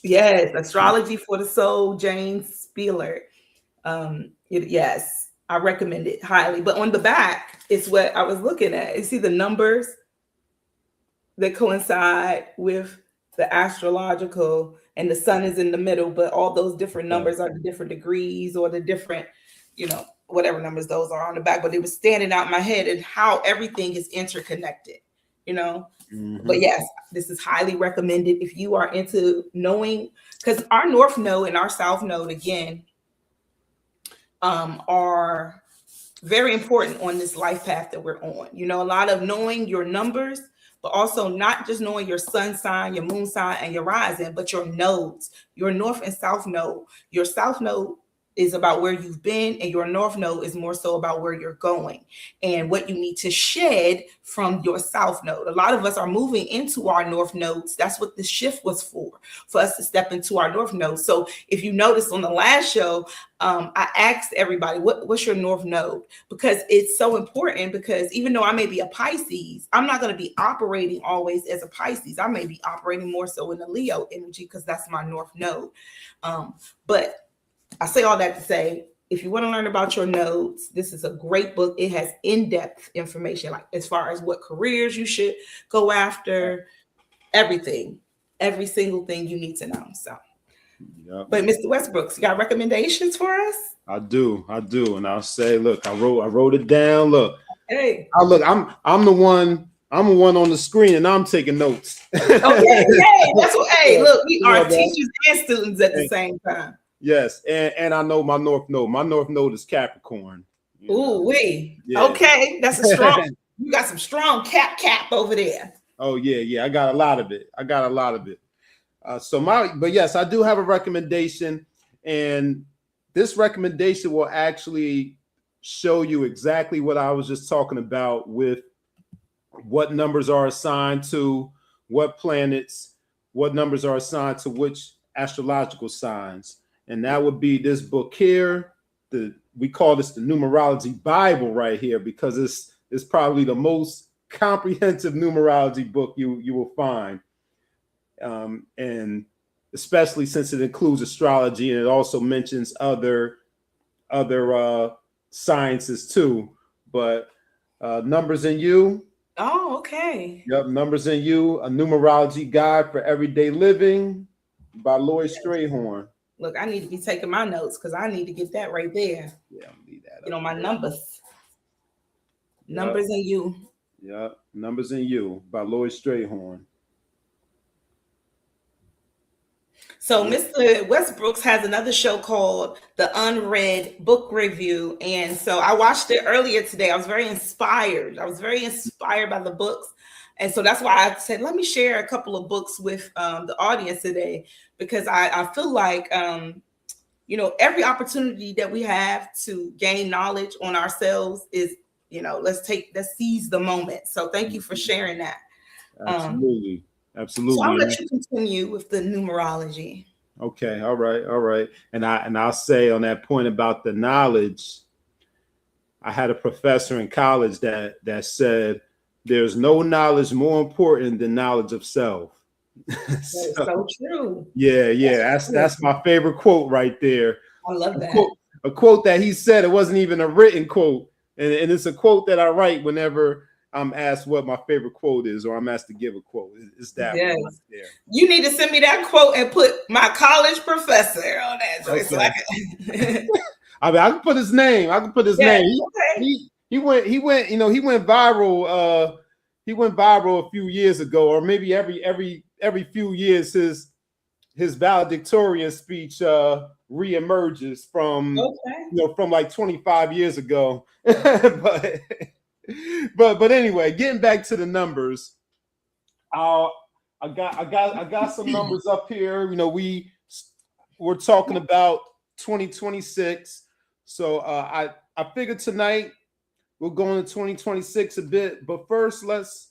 Yes, Astrology for the Soul, Jane Spieler. Yes, I recommend it highly. But on the back, it's what I was looking at. You see the numbers that coincide with the astrological, and the sun is in the middle, but all those different numbers are the different degrees or the different, whatever numbers those are on the back. But it was standing out in my head and how everything is interconnected, But yes, this is highly recommended if you are into knowing, because our North Node and our South Node, again, are very important on this life path that we're on. A lot of knowing your numbers, but also not just knowing your sun sign, your moon sign, and your rising, but your nodes, your North and South Node. Your South Node is about where you've been, and your North Node is more so about where you're going and what you need to shed from your South Node. A lot of us are moving into our North Nodes. That's what the shift was for us to step into our North Node. So if you noticed on the last show, I asked everybody, what's your North Node? Because it's so important, because even though I may be a Pisces, I'm not going to be operating always as a Pisces. I may be operating more so in the Leo energy because that's my North Node. But I say all that to say, if you want to learn about your nodes, this is a great book. It has in-depth information, like as far as what careers you should go after, everything, every single thing you need to know. So, But Mr. Westbrooks, you got recommendations for us? I do, and I'll say, look, I wrote it down. Look, hey, I'm the one on the screen, and I'm taking notes. Okay, that's what. Hey, look, we are teachers and students at the same time. Yes, and I know my North Node. My North Node is Capricorn. Okay, that's a strong. You got some strong cap over there. Oh yeah, I got a lot of it. But yes, I do have a recommendation, and this recommendation will actually show you exactly what I was just talking about with what numbers are assigned to what planets, what numbers are assigned to which astrological signs. And that would be this book here. We call this the Numerology Bible right here, because it's probably the most comprehensive numerology book you will find. And especially since it includes astrology, and it also mentions other sciences too. But Numbers in You. Oh, okay. Yep, Numbers in You, a numerology guide for everyday living by Lloyd Strayhorn. Look, I need to be taking my notes because I need to get that right there. Yeah, I need that. My numbers. Numbers in You. Yeah, Numbers in You by Lloyd Strayhorn. So Mr. Westbrooks has another show called The Unread Book Review. And so I watched it earlier today. I was very inspired. By the books. And so that's why I said, let me share a couple of books with the audience today, because I feel like, every opportunity that we have to gain knowledge on ourselves is, let's seize the moment. So thank you for sharing that. Absolutely. So I'll let you continue with the numerology. Okay. All right. And I'll say on that point about the knowledge, I had a professor in college that said, there's no knowledge more important than knowledge of self. That's so true. Yeah. That's my favorite quote right there. I love that. A quote that he said. It wasn't even a written quote. And it's a quote that I write whenever I'm asked what my favorite quote is, or I'm asked to give a quote. It's that one right there. You need to send me that quote and put my college professor on that. Okay. So I can put his name. He went viral. He went viral a few years ago, or maybe every few years his valedictorian speech reemerges from from like 25 years ago. but anyway, getting back to the numbers, I got some numbers up here. We're talking about 2026, so I figured tonight we'll go into 2026 a bit, but first let's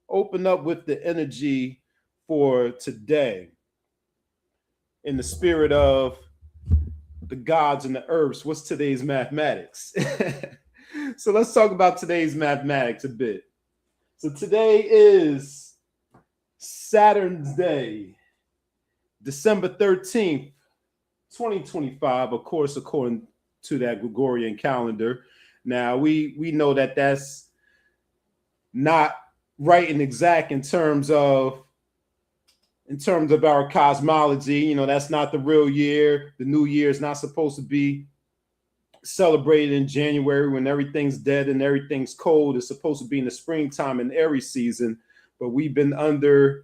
open up with the energy for today in the spirit of the gods and the earths. What's today's mathematics? So let's talk about today's mathematics a bit. So today is Saturn's Day, December 13th, 2025, of course, according to that Gregorian calendar. Now, we know that that's not right and exact in terms of our cosmology. That's not the real year. The new year is not supposed to be celebrated in January when everything's dead and everything's cold. It's supposed to be in the springtime and Aries season, but we've been under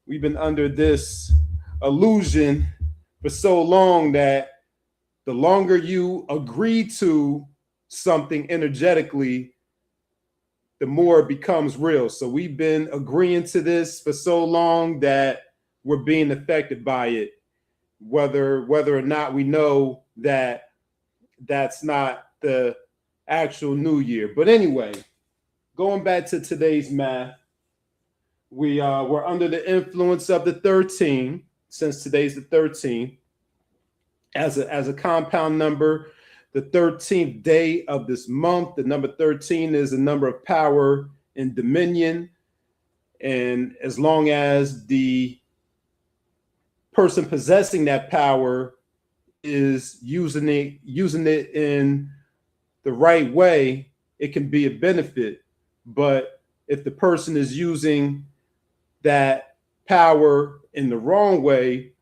this illusion for so long that the longer you agree to something energetically, the more it becomes real. So we've been agreeing to this for so long that we're being affected by it, whether or not we know that that's not the actual new year. But anyway, going back to today's math, we're under the influence of the 13, since today's the 13th. As a compound number, the 13th day of this month, the number 13 is a number of power and dominion. And as long as the person possessing that power is using it in the right way, it can be a benefit. But if the person is using that power in the wrong way,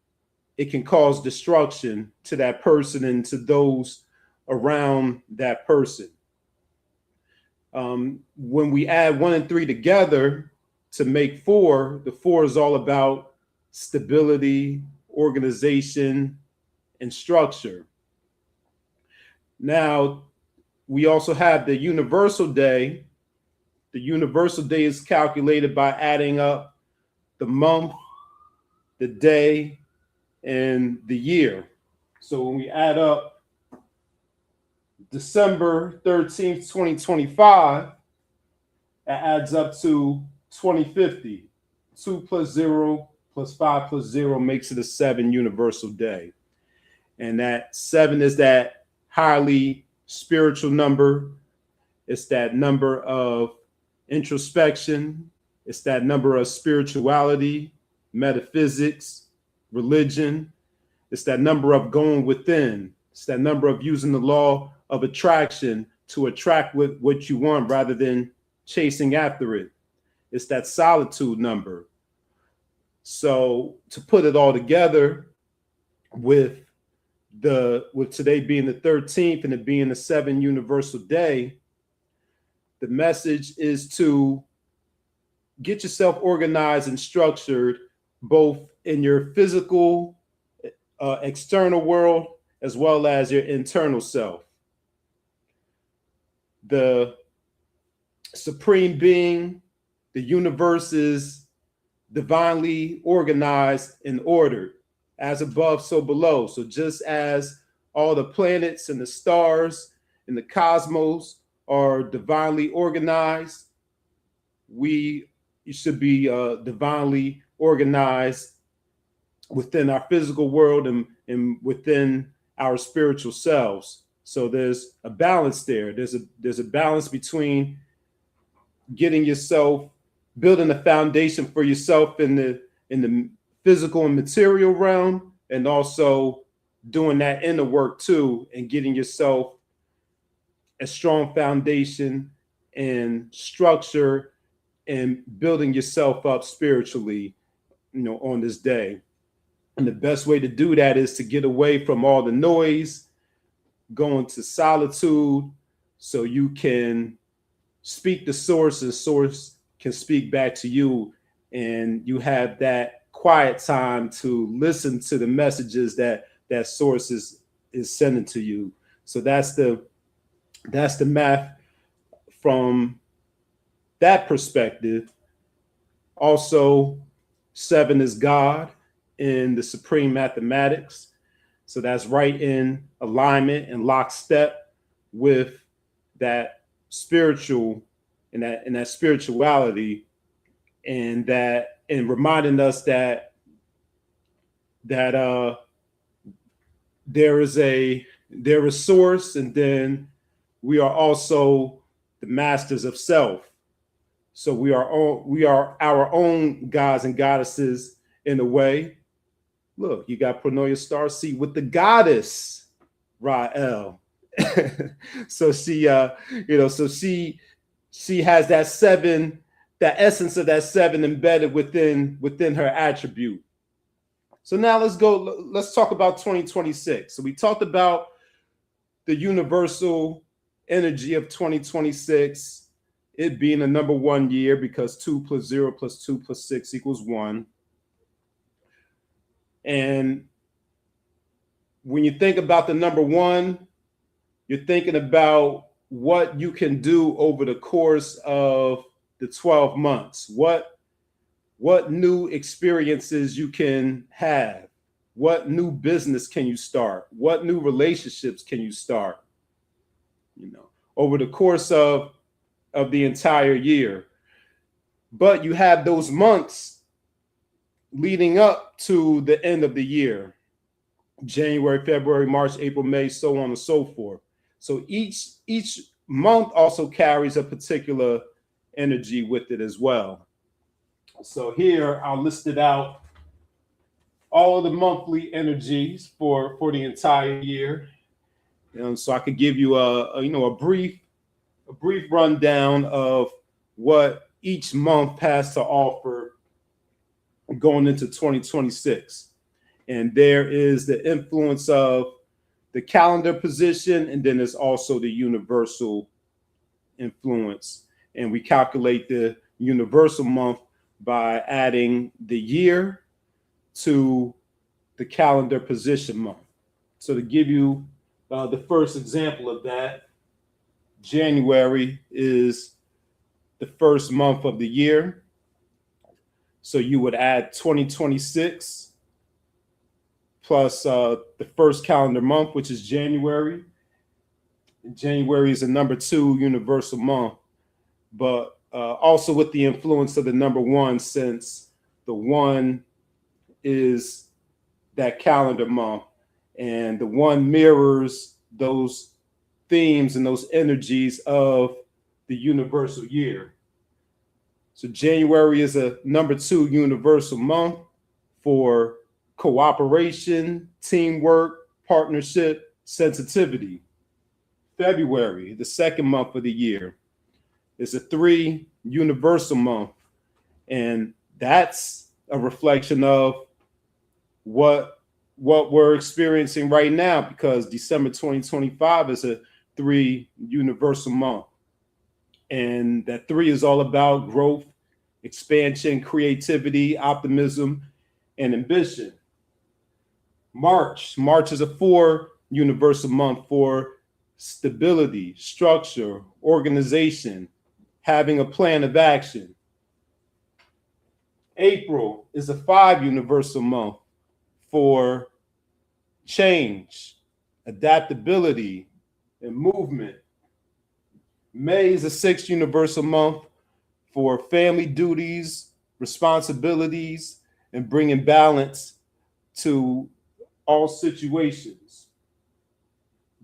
it can cause destruction to that person and to those around that person. When we add 1 and 3 together to make 4, the 4 is all about stability, organization, and structure. Now, we also have the universal day. The universal day is calculated by adding up the month, the day, and the year. So when we add up December 13th, 2025, it adds up to 2050. 2 plus 0 plus 5 plus 0 makes it a 7 universal day. And that 7 is that highly spiritual number. It's that number of introspection. It's that number of spirituality, metaphysics, religion. It's that number of going within. It's that number of using the law of attraction to attract what you want rather than chasing after it. It's that solitude number. So to put it all together, with today being the 13th and it being the 7 universal day, the message is to get yourself organized and structured, both in your physical, external world, as well as your internal self. The supreme being, the universe, is divinely organized and ordered, as above, so below. So just as all the planets and the stars and the cosmos are divinely organized, you should be divinely organized within our physical world and within our spiritual selves. So there's a balance there. There's a balance between getting yourself, building a foundation for yourself in the physical and material realm, and also doing that inner work too, and getting yourself a strong foundation and structure and building yourself up spiritually, on this day. And the best way to do that is to get away from all the noise, go into solitude, so you can speak to source and source can speak back to you, and you have that quiet time to listen to the messages that source is sending to you. So that's the math from that perspective. Also, 7 is God in the supreme mathematics. So that's right in alignment and lockstep with that spiritual and that spirituality, and reminding us that there is source, and then we are also the masters of self. So we are our own gods and goddesses in a way. Look, you got Pronoia Starseed with the goddess Rael. So she has that 7, that essence of that 7 embedded within her attribute. So now let's talk about 2026. So we talked about the universal energy of 2026, it being a number 1 year, because 2 + 0 + 2 + 6 = 1. And when you think about the number 1, you're thinking about what you can do over the course of the 12 months. What new experiences you can have. What new business can you start? What new relationships can you start? Over the course of the entire year. But you have those months leading up to the end of the year. January, February, March, April, May, so on and so forth. So each month also carries a particular energy with it as well. So here I'll list it out, all of the monthly energies for the entire year. So I could give you a brief rundown of what each month has to offer going into 2026. And there is the influence of the calendar position, and then there's also the universal influence. And we calculate the universal month by adding the year to the calendar position month. So to give you the first example of that, January is the first month of the year. So you would add 2026 plus the first calendar month, which is January. January is a number 2 universal month, but also with the influence of the number 1, since the 1 is that calendar month, and the 1 mirrors those themes and those energies of the universal year. So January is a number 2 universal month for cooperation, teamwork, partnership, sensitivity. February, the second month of the year, is a 3 universal month, and that's a reflection of what we're experiencing right now, because December 2025 is a 3 universal month, and that 3 is all about growth, expansion, creativity, optimism, and ambition. March is a 4 universal month for stability, structure, organization, having a plan of action. April is a 5 universal month for change, adaptability, and movement. May is a 6 universal month for family duties, responsibilities, and bringing balance to all situations.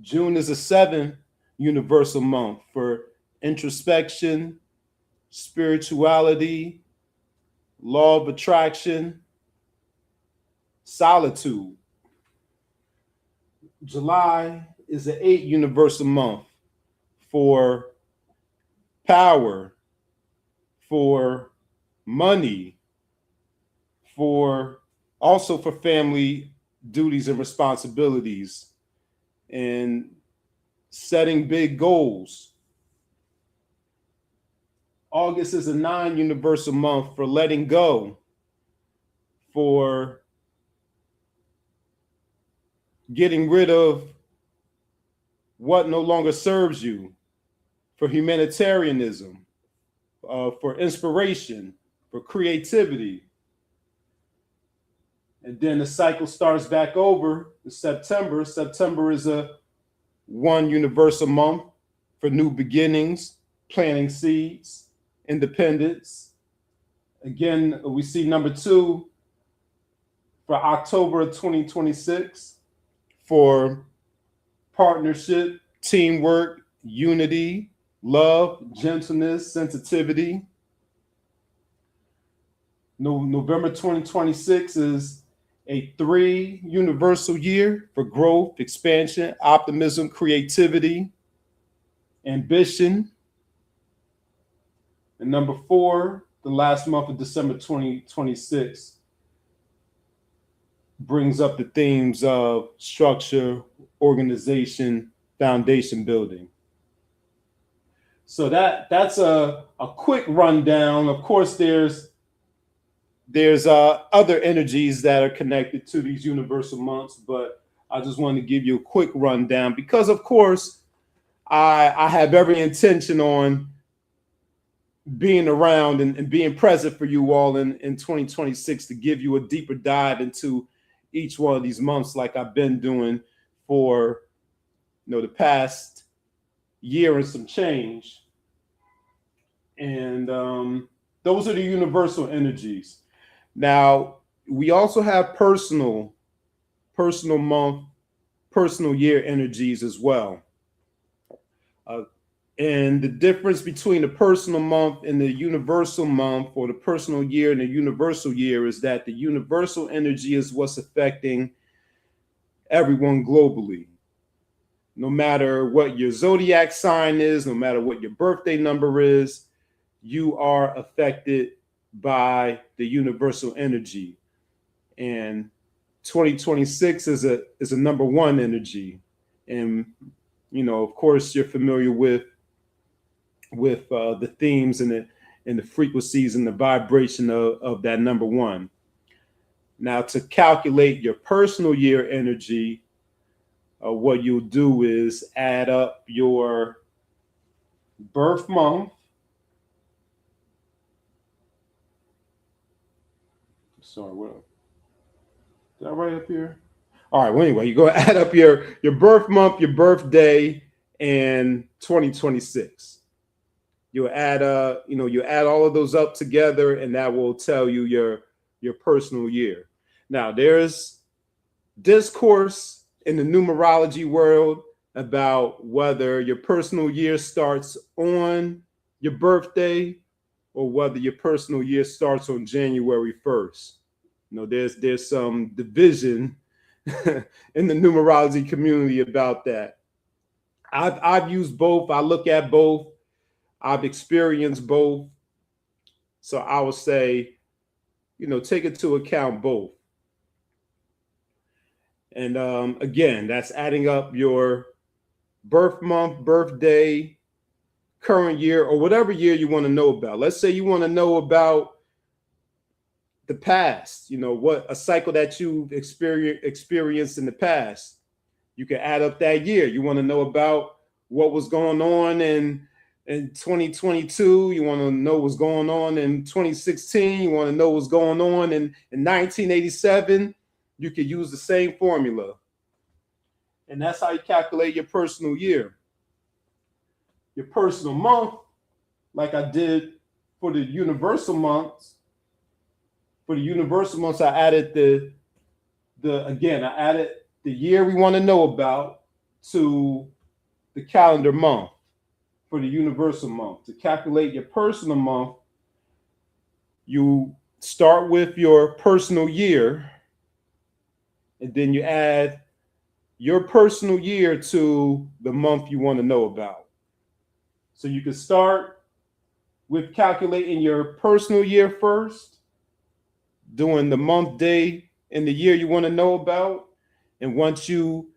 June is a 7 universal month for introspection, spirituality, law of attraction, solitude. July is an 8 universal month for power, for money, for family duties and responsibilities, and setting big goals. August is a 9 universal month for letting go, for getting rid of what no longer serves you, for humanitarianism, for inspiration, for creativity. And then the cycle starts back over in September. September is a one universal month for new beginnings, planting seeds, independence. Again, we see number 2 for October of 2026 for partnership, teamwork, unity, love, gentleness, sensitivity. November 2026 is a 3 universal year for growth, expansion, optimism, creativity, ambition. And number 4, the last month of December 2026, brings up the themes of structure, organization, foundation building. So that's a quick rundown. Of course, there's other energies that are connected to these universal months, but I just wanted to give you a quick rundown because, of course, I have every intention on being around and being present for you all in 2026 to give you a deeper dive into each one of these months, like I've been doing for the past year and some change. And those are the universal energies. Now, we also have personal month, personal year energies as well. And the difference between the personal month and the universal month, or the personal year and the universal year, is that the universal energy is what's affecting everyone globally. No matter what your zodiac sign is, no matter what your birthday number is, you are affected by the universal energy. And 2026 is a number 1 energy. And, of course, you're familiar with the themes and the frequencies and the vibration of that number 1. Now, to calculate your personal year energy, what you'll do is add up your birth month. Sorry, what? Is that right up here? All right. Well, anyway, you go add up your birth month, your birthday, and 2026. You'll add you add all of those up together, and that will tell you your personal year. Now, there's discourse in the numerology world about whether your personal year starts on your birthday or whether your personal year starts on January 1st. There's some division in the numerology community about that. I've used both. I look at both. I've experienced both. So I would say, take into account both. And again, that's adding up your birth month, birthday, current year, or whatever year you want to know about. Let's say you want to know about the past, what a cycle that you've experienced in the past. You can add up that year. You want to know about what was going on in 2022. You want to know what's going on in 2016. You want to know what's going on in 1987. You can use the same formula. And that's how you calculate your personal year. Your personal month, like I did for the universal months. For the universal months, I added I added the year we want to know about to the calendar month for the universal month. To calculate your personal month, you start with your personal year, and then you add your personal year to the month you want to know about. So you can start with calculating your personal year first, doing the month, day, and the year you want to know about. And once you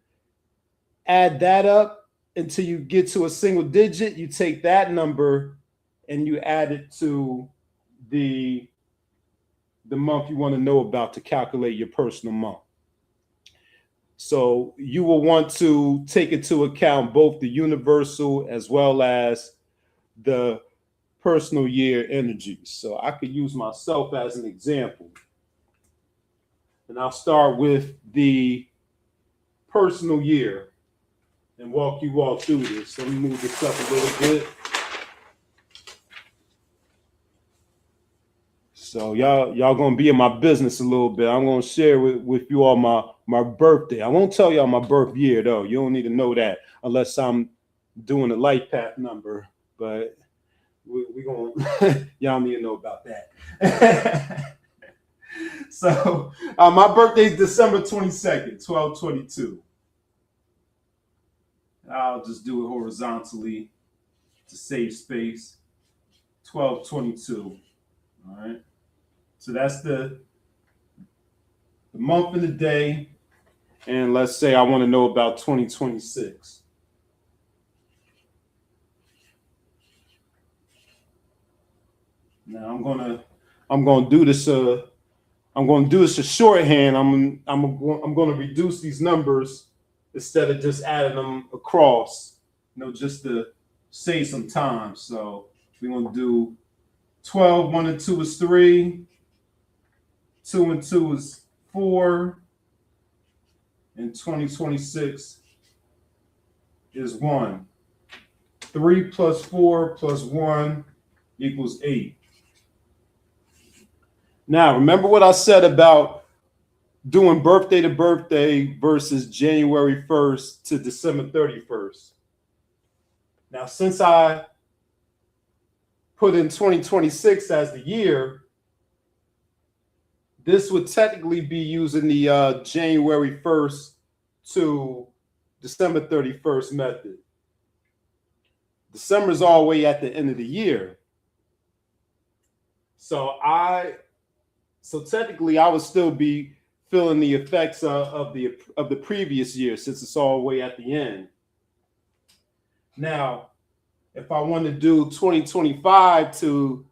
add that up until you get to a single digit, you take that number and you add it to the the month you want to know about to calculate your personal month. So you will want to take into account both the universal as well as the personal year energies. So I could use myself as an example. And I'll start with the personal year and walk you all through this. Let me move this up a little bit. So y'all gonna be in my business a little bit. I'm gonna share with you all my birthday. I won't tell y'all my birth year though. You don't need to know that unless I'm doing a life path number. But we gonna y'all need to know about that. So my birthday is December 22nd, 12/22. I'll just do it horizontally to save space. 12/22. All right. So that's the month and the day. And let's say I want to know about 2026. Now I'm gonna do this. I'm gonna do this a shorthand. I'm gonna reduce these numbers instead of just adding them across. Just to save some time. So we're gonna do 12. 1 and 2 is 3. 2 and 2 is 4. And 2026 is 1. 3 plus 4 plus 1 equals 8. Now, remember what I said about doing birthday to birthday versus January 1st to December 31st. Now, since I put in 2026 as the year, this would technically be using the January 1st to December 31st method. December is all the way at the end of the year. So technically I would still be feeling the effects of the previous year since it's all the way at the end. Now, if I want to do 2025 to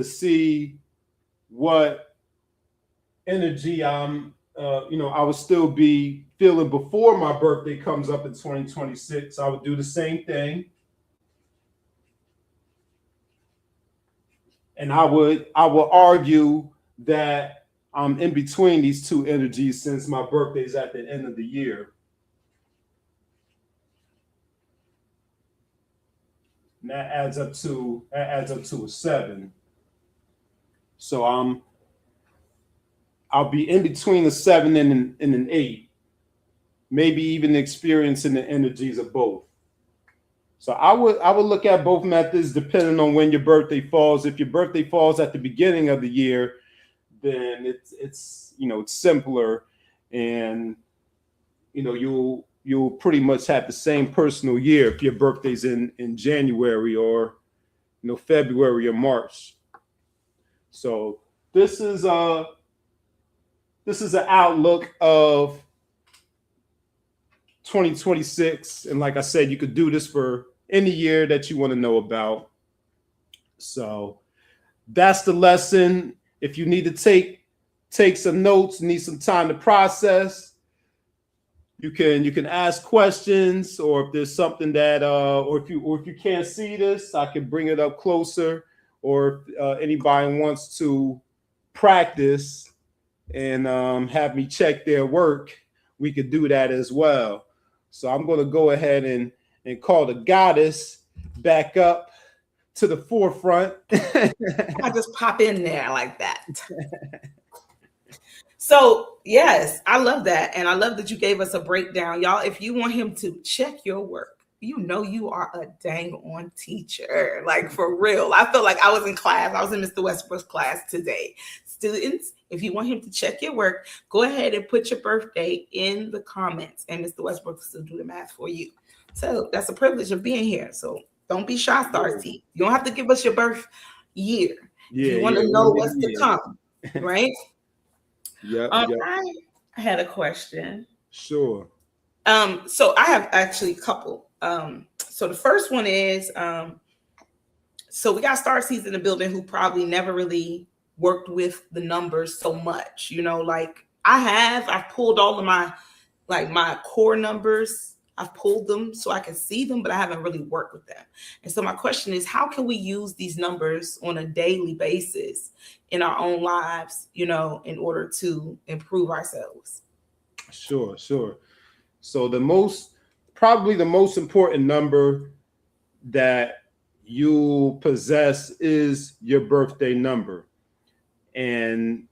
see what energy I would still be feeling before my birthday comes up in 2026, I would do the same thing. And I will argue that I'm in between these two energies since my birthday is at the end of the year. And that adds up to a 7. So I'll be in between a 7 and an 8, maybe even experiencing the energies of both. So I would look at both methods depending on when your birthday falls. If your birthday falls at the beginning of the year, then it's simpler, and you'll pretty much have the same personal year if your birthday's in January or February or March. So this is an outlook of 2026, and like I said, you could do this for any year that you want to know about. So that's the lesson. If you need to take some notes, need some time to process, you can ask questions, or if there's something that or if you can't see this, I can bring it up closer, or if anybody wants to practice and have me check their work, we could do that as well. So I'm going to go ahead and call the goddess back up to the forefront. I just pop in there like that. So yes, I love that. And I love that you gave us a breakdown. Y'all, if you want him to check your work, you are a dang on teacher. Like, for real. I feel like I was in class. I was in Mr. Westbrooks' class today. Students, if you want him to check your work, go ahead and put your birthday in the comments, and Mr. Westbrooks will do the math for you. So that's a privilege of being here. So don't be shy, Starseed. You don't have to give us your birth year. Yeah, you want to know what's to come, right? Yeah. I had a question. Sure. So I have actually a couple. So the first one is, so we got Starseeds in the building who probably never really worked with the numbers so much. You know, like I've pulled all of my core numbers. I've pulled them so I can see them, but I haven't really worked with them. And so my question is, how can we use these numbers on a daily basis in our own lives, you know, in order to improve ourselves? Sure. So probably the most important number that you possess is your birthday number. And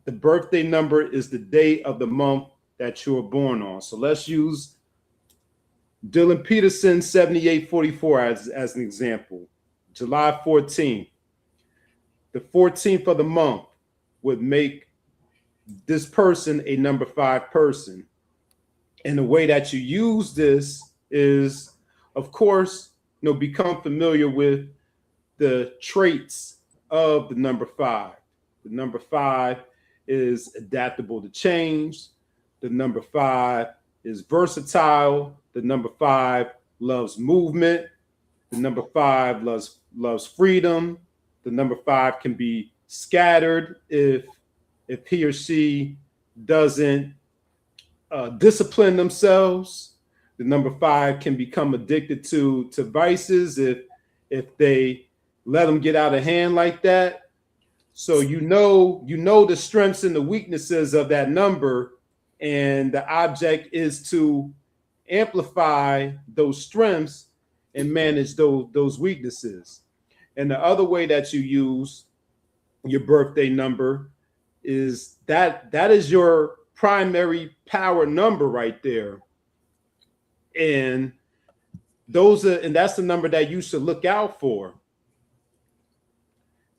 the birthday number is the day of the month that you were born on. So let's use Dylan Peterson 7844 as an example. July 14th. The 14th of the month would make this person a number 5 person. And the way that you use this is, of course, you know, become familiar with the traits of the number 5. The number 5 is adaptable to change. The number 5 is versatile. The number 5 loves movement. The number 5 loves freedom. The number 5 can be scattered if he or she doesn't discipline themselves. The number 5 can become addicted to vices if they let them get out of hand like that. So you know the strengths and the weaknesses of that number, and the object is to amplify those strengths and manage those weaknesses. And the other way that you use your birthday number is that is your primary power number right there. And that's the number that you should look out for,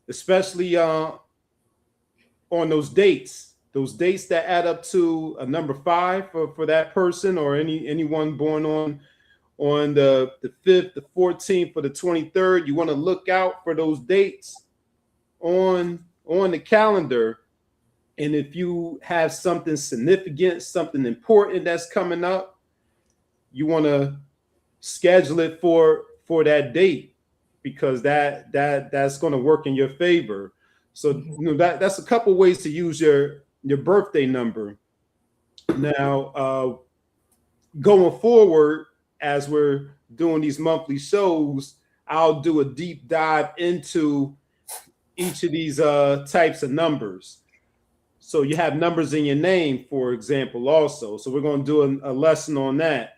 especially on those dates that add up to a number 5 for that person, or anyone born on the 5th, the 14th, or the 23rd. You want to look out for those dates on the calendar. And if you have something significant, something important that's coming up, you want to schedule it for that date, because that's going to work in your favor. So you know, that's a couple ways to use your birthday number. Now, going forward, as we're doing these monthly shows, I'll do a deep dive into each of these types of numbers. So you have numbers in your name, for example, also. So we're going to do a lesson on that.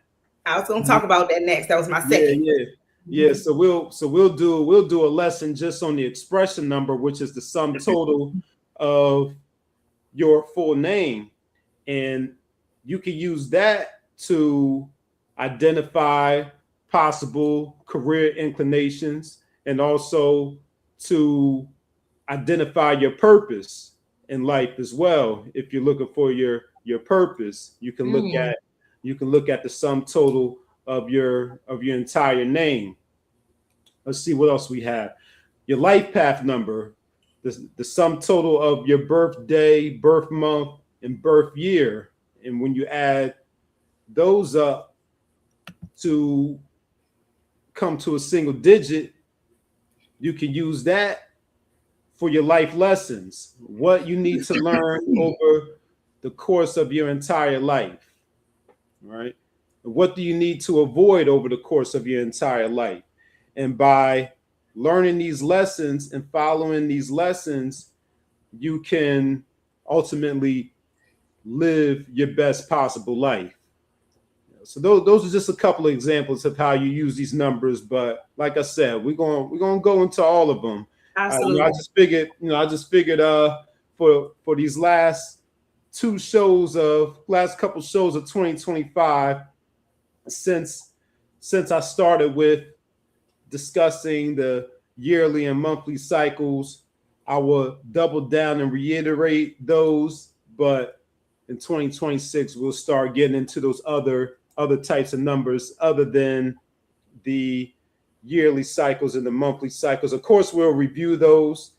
I was going to talk about that next. That was my second. Yeah. So we'll do a lesson just on the expression number, which is the sum total of your full name, and you can use that to identify possible career inclinations, and also to identify your purpose in life as well. If you're looking for your purpose, you can look at the sum total of your entire name. Let's see what else we have. Your life path number, the sum total of your birthday, birth month, and birth year. And when you add those up to come to a single digit, you can use that for your life lessons, what you need to learn over the course of your entire life, right? What do you need to avoid over the course of your entire life? And by learning these lessons and following these lessons, you can ultimately live your best possible life. So those are just a couple of examples of how you use these numbers. But like I said, we're going to go into all of them. Absolutely. I just figured for these last couple shows of 2025, since I started with discussing the yearly and monthly cycles, I will double down and reiterate those. But in 2026, we'll start getting into those other types of numbers other than the yearly cycles and the monthly cycles. Of course, we'll review those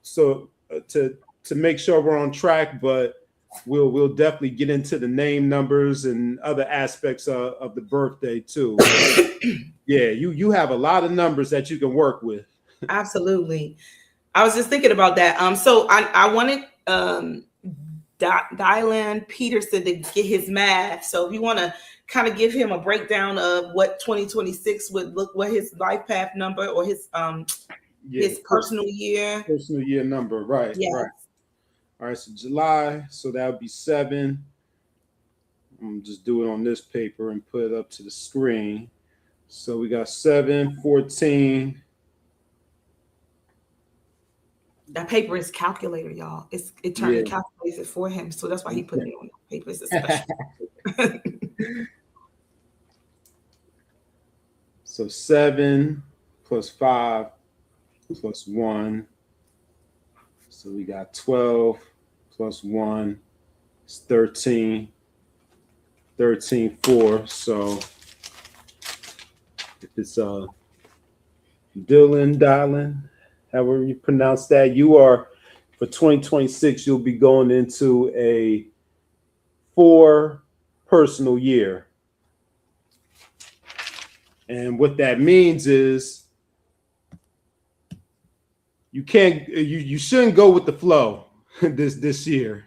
so to make sure we're on track, but we'll definitely get into the name numbers and other aspects of the birthday too. Yeah, you have a lot of numbers that you can work with. Absolutely. I was just thinking about that. So I wanted Dylan Peterson to get his math. So if you want to kind of give him a breakdown of what 2026 would look, what his life path number or his personal year number, right? Yes. Right. All right, so July, so that would be 7. I'm just do it on this paper and put it up to the screen. So we got 7, 14. That paper is calculator, y'all. It calculates it for him, so that's why he put it on the paper. It's a special. So 7 plus 5 plus 1. So we got 12 plus 1 is 13. 13, 4. So if it's Dylan, however you pronounce that, you are, for 2026, you'll be going into a 4 personal year. And what that means is you shouldn't go with the flow this year.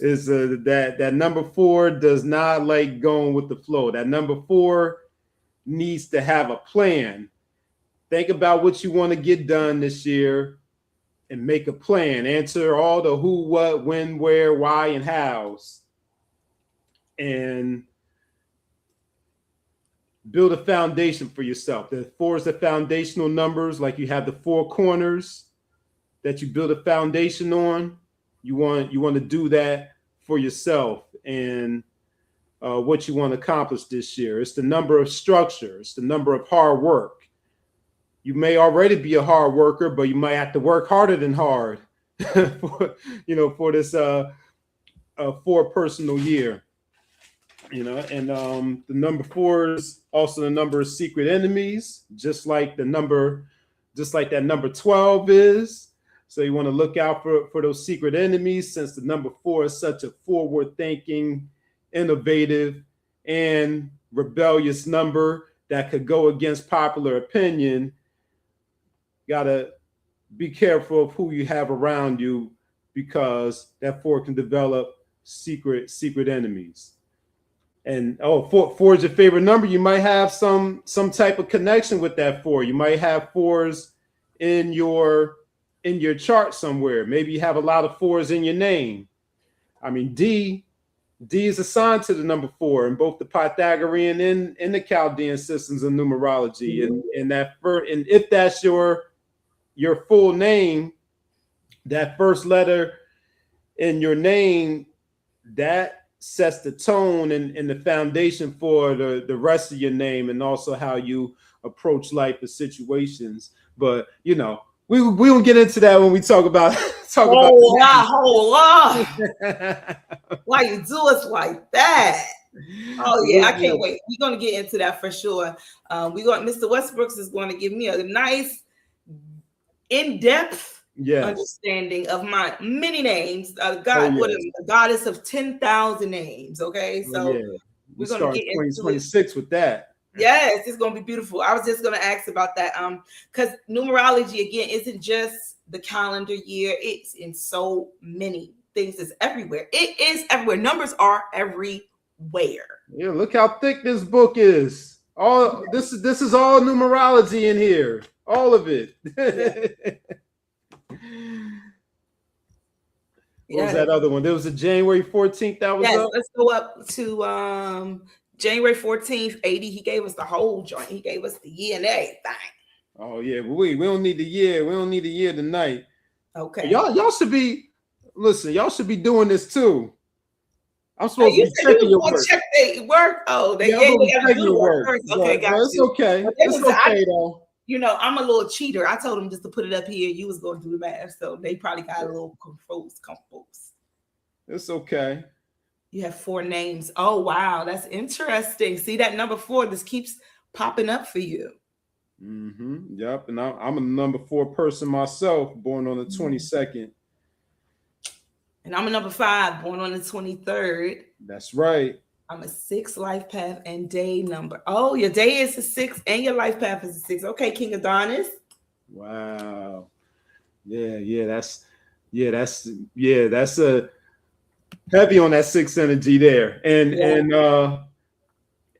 Is that number 4 does not like going with the flow. That number 4 needs to have a plan. Think about what you want to get done this year and make a plan. Answer all the who, what, when, where, why, and hows. And build a foundation for yourself. The 4 is the foundational numbers, like you have the 4 corners that you build a foundation on. You want to do that for yourself and what you want to accomplish this year. It's the number of structure. It's the number of hard work. You may already be a hard worker, but you might have to work harder than hard for this 4 personal year. And the number 4 is also the number of secret enemies, just like that number 12 is. So you want to look out for those secret enemies, since the number 4 is such a forward-thinking, innovative, and rebellious number that could go against popular opinion. Gotta be careful of who you have around you, because that 4 can develop secret enemies. And 4 is your favorite number. You might have some type of connection with that 4. You might have 4s in your chart somewhere. Maybe you have a lot of 4s in your name. I mean, D is assigned to the number 4 in both the Pythagorean and the Chaldean systems of numerology. And if that's your full name, that first letter in your name, that sets the tone and the foundation for the rest of your name, and also how you approach life and situations. But we will get into that when we talk about whole lot. Why you do us like that? Oh yeah, I can't wait. We're gonna get into that for sure. Mr. Westbrooks is going to give me a nice in-depth understanding of my many names. The goddess of 10,000 names. Okay, so we're gonna get 2026 with that. Yes, it's gonna be beautiful. I was just gonna ask about that, because numerology again isn't just the calendar year. It's in so many things. It's everywhere. It is everywhere. Numbers are everywhere. Yeah, look how thick this book is. All this is all numerology in here. All of it. What was that other one? There was a January 14th that was up. Let's go up to January 14th, 80. He gave us the whole joint. He gave us the year and everything. Oh yeah, but we don't need the year. We don't need the year tonight. Okay. Y'all should be y'all should be doing this too. I'm supposed to be checking your work. Check their work. Oh, they check your work. Okay, got it's okay. It's okay though. I'm a little cheater. I told them just to put it up here. You was going to do the math, so they probably got a little confused. It's okay. You have 4 names. Oh wow, that's interesting. See that number 4? This keeps popping up for you. Yep. And I'm a number 4 person myself, born on the 22nd. And I'm a number 5, born on the 23rd. That's right. I'm a 6 life path and day number. Oh, your day is a 6 and your life path is a 6. Okay, King Adonis. Wow. That's a heavy on that 6 energy there.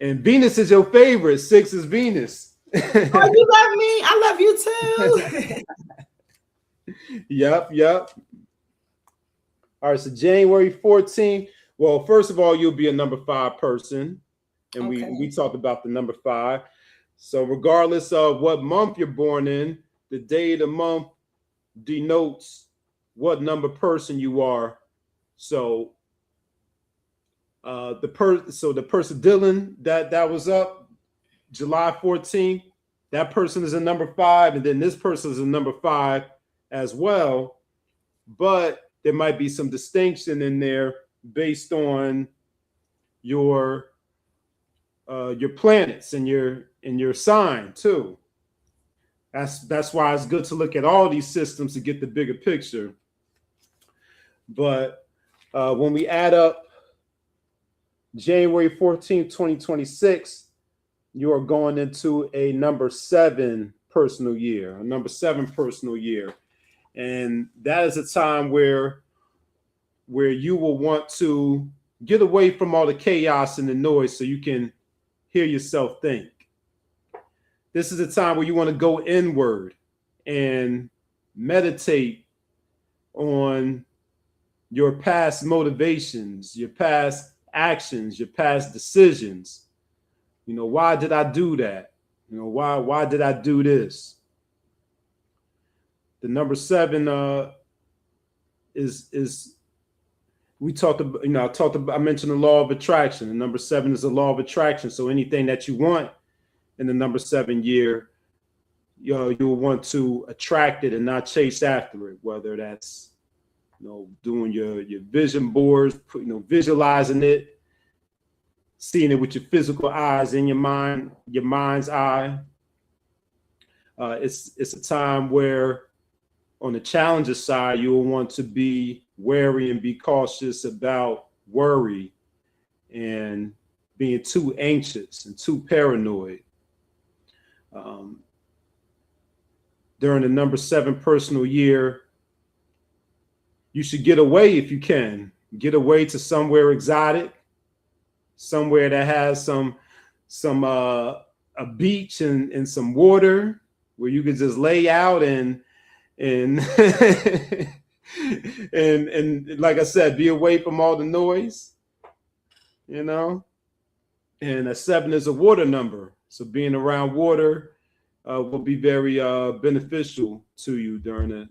And Venus is your favorite. 6 is Venus. Oh, you love me. I love you too. Yep. All right, so January 14th. Well, first of all, you'll be a number 5 person. And we talked about the number 5. So regardless of what month you're born in, the day of the month denotes what number person you are. So the person Dylan that was up July 14th, that person is a number 5, and then this person is a number 5 as well. But there might be some distinction in there based on your planets and your sign too. That's why it's good to look at all these systems to get the bigger picture. But when we add up January 14th, 2026, you are going into a number 7 personal year, And that is a time where you will want to get away from all the chaos and the noise so you can hear yourself think. This is a time where you want to go inward and meditate on your past motivations, your past actions, your past decisions. You know, why did I do that? You know, why did I do this? The number 7 is we talked about, I mentioned the law of attraction. The number 7 is the law of attraction. So anything that you want in the number 7 year, you'll want to attract it and not chase after it, whether that's, doing your vision boards, visualizing it, seeing it with your physical eyes in your mind's eye. It's a time where on the challenger side, you'll want to be wary and be cautious about worry and being too anxious and too paranoid. During the number 7 personal year, you should get away if you can. Get away to somewhere exotic, somewhere that has a beach and some water where you can just lay out and and like I said, be away from all the noise, And a 7 is a water number, so being around water will be very beneficial to you during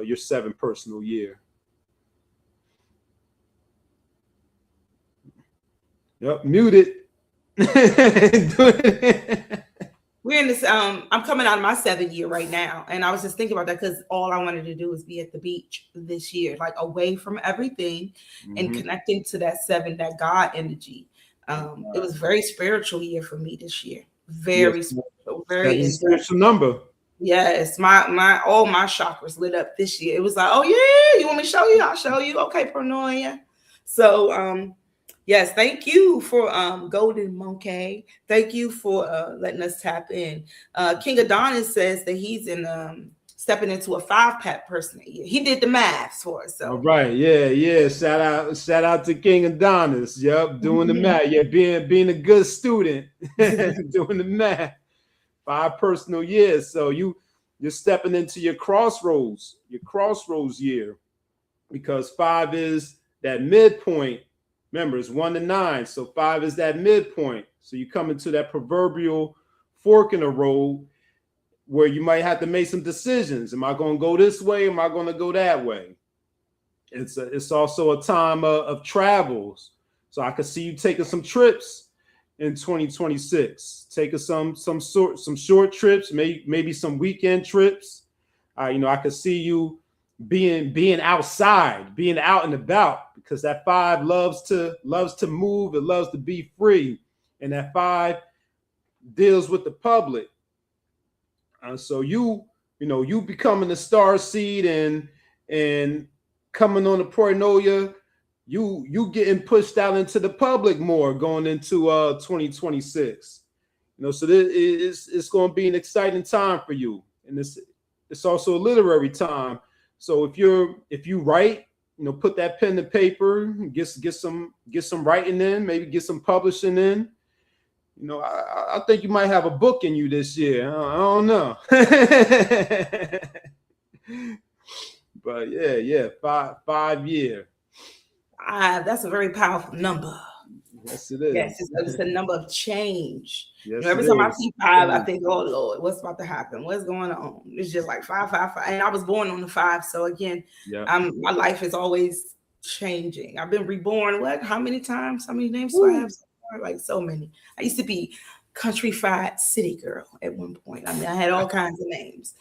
your 7 personal year. Yep, muted. We're in this. I'm coming out of my 7th year right now, and I was just thinking about that because all I wanted to do was be at the beach this year, like away from everything, and connecting to that 7, that God energy. It was very spiritual year for me this year. Very spiritual, very spiritual number. Yes, my all my chakras lit up this year. It was like, oh yeah, you want me to show you? I'll show you. Okay, Paranoia. So yes, thank you for Golden Monkey. Thank you for letting us tap in. King Adonis says that he's in stepping into a 5-pack person. He did the maths for us. So all right, yeah. Shout out to King Adonis. Yep, doing the math. Yeah, being a good student, doing the math. 5 personal years. So you're stepping into your crossroads year, because 5 is that midpoint. Remember, it's 1 to 9, so 5 is that midpoint. So you come into that proverbial fork in the road where you might have to make some decisions. Am I going to go this way? Am I going to go that way? It's also a time of travels. So I could see you taking some trips in 2026, taking some short trips, maybe some weekend trips. I could see you being outside, being out and about, because that 5 loves to move. It loves to be free, and that 5 deals with the public. So you becoming a Starseed and coming on the Paranoia, you getting pushed out into the public more going into 2026. So it's going to be an exciting time for you, and it's also a literary time. So if you write, put that pen to paper, get some writing in, maybe get some publishing in. I think you might have a book in you this year. I don't know. But yeah, 5 year. That's a very powerful number. Yes, it is. Yes, it's a number of change. Yes, every time I see 5, I think, oh Lord, what's about to happen? What's going on? It's just like 5, 5, 5. And I was born on the 5. So again, my life is always changing. I've been reborn. How many times? How many names do I have? Like so many. I used to be countrified city girl at one point. I mean, I had all kinds of names.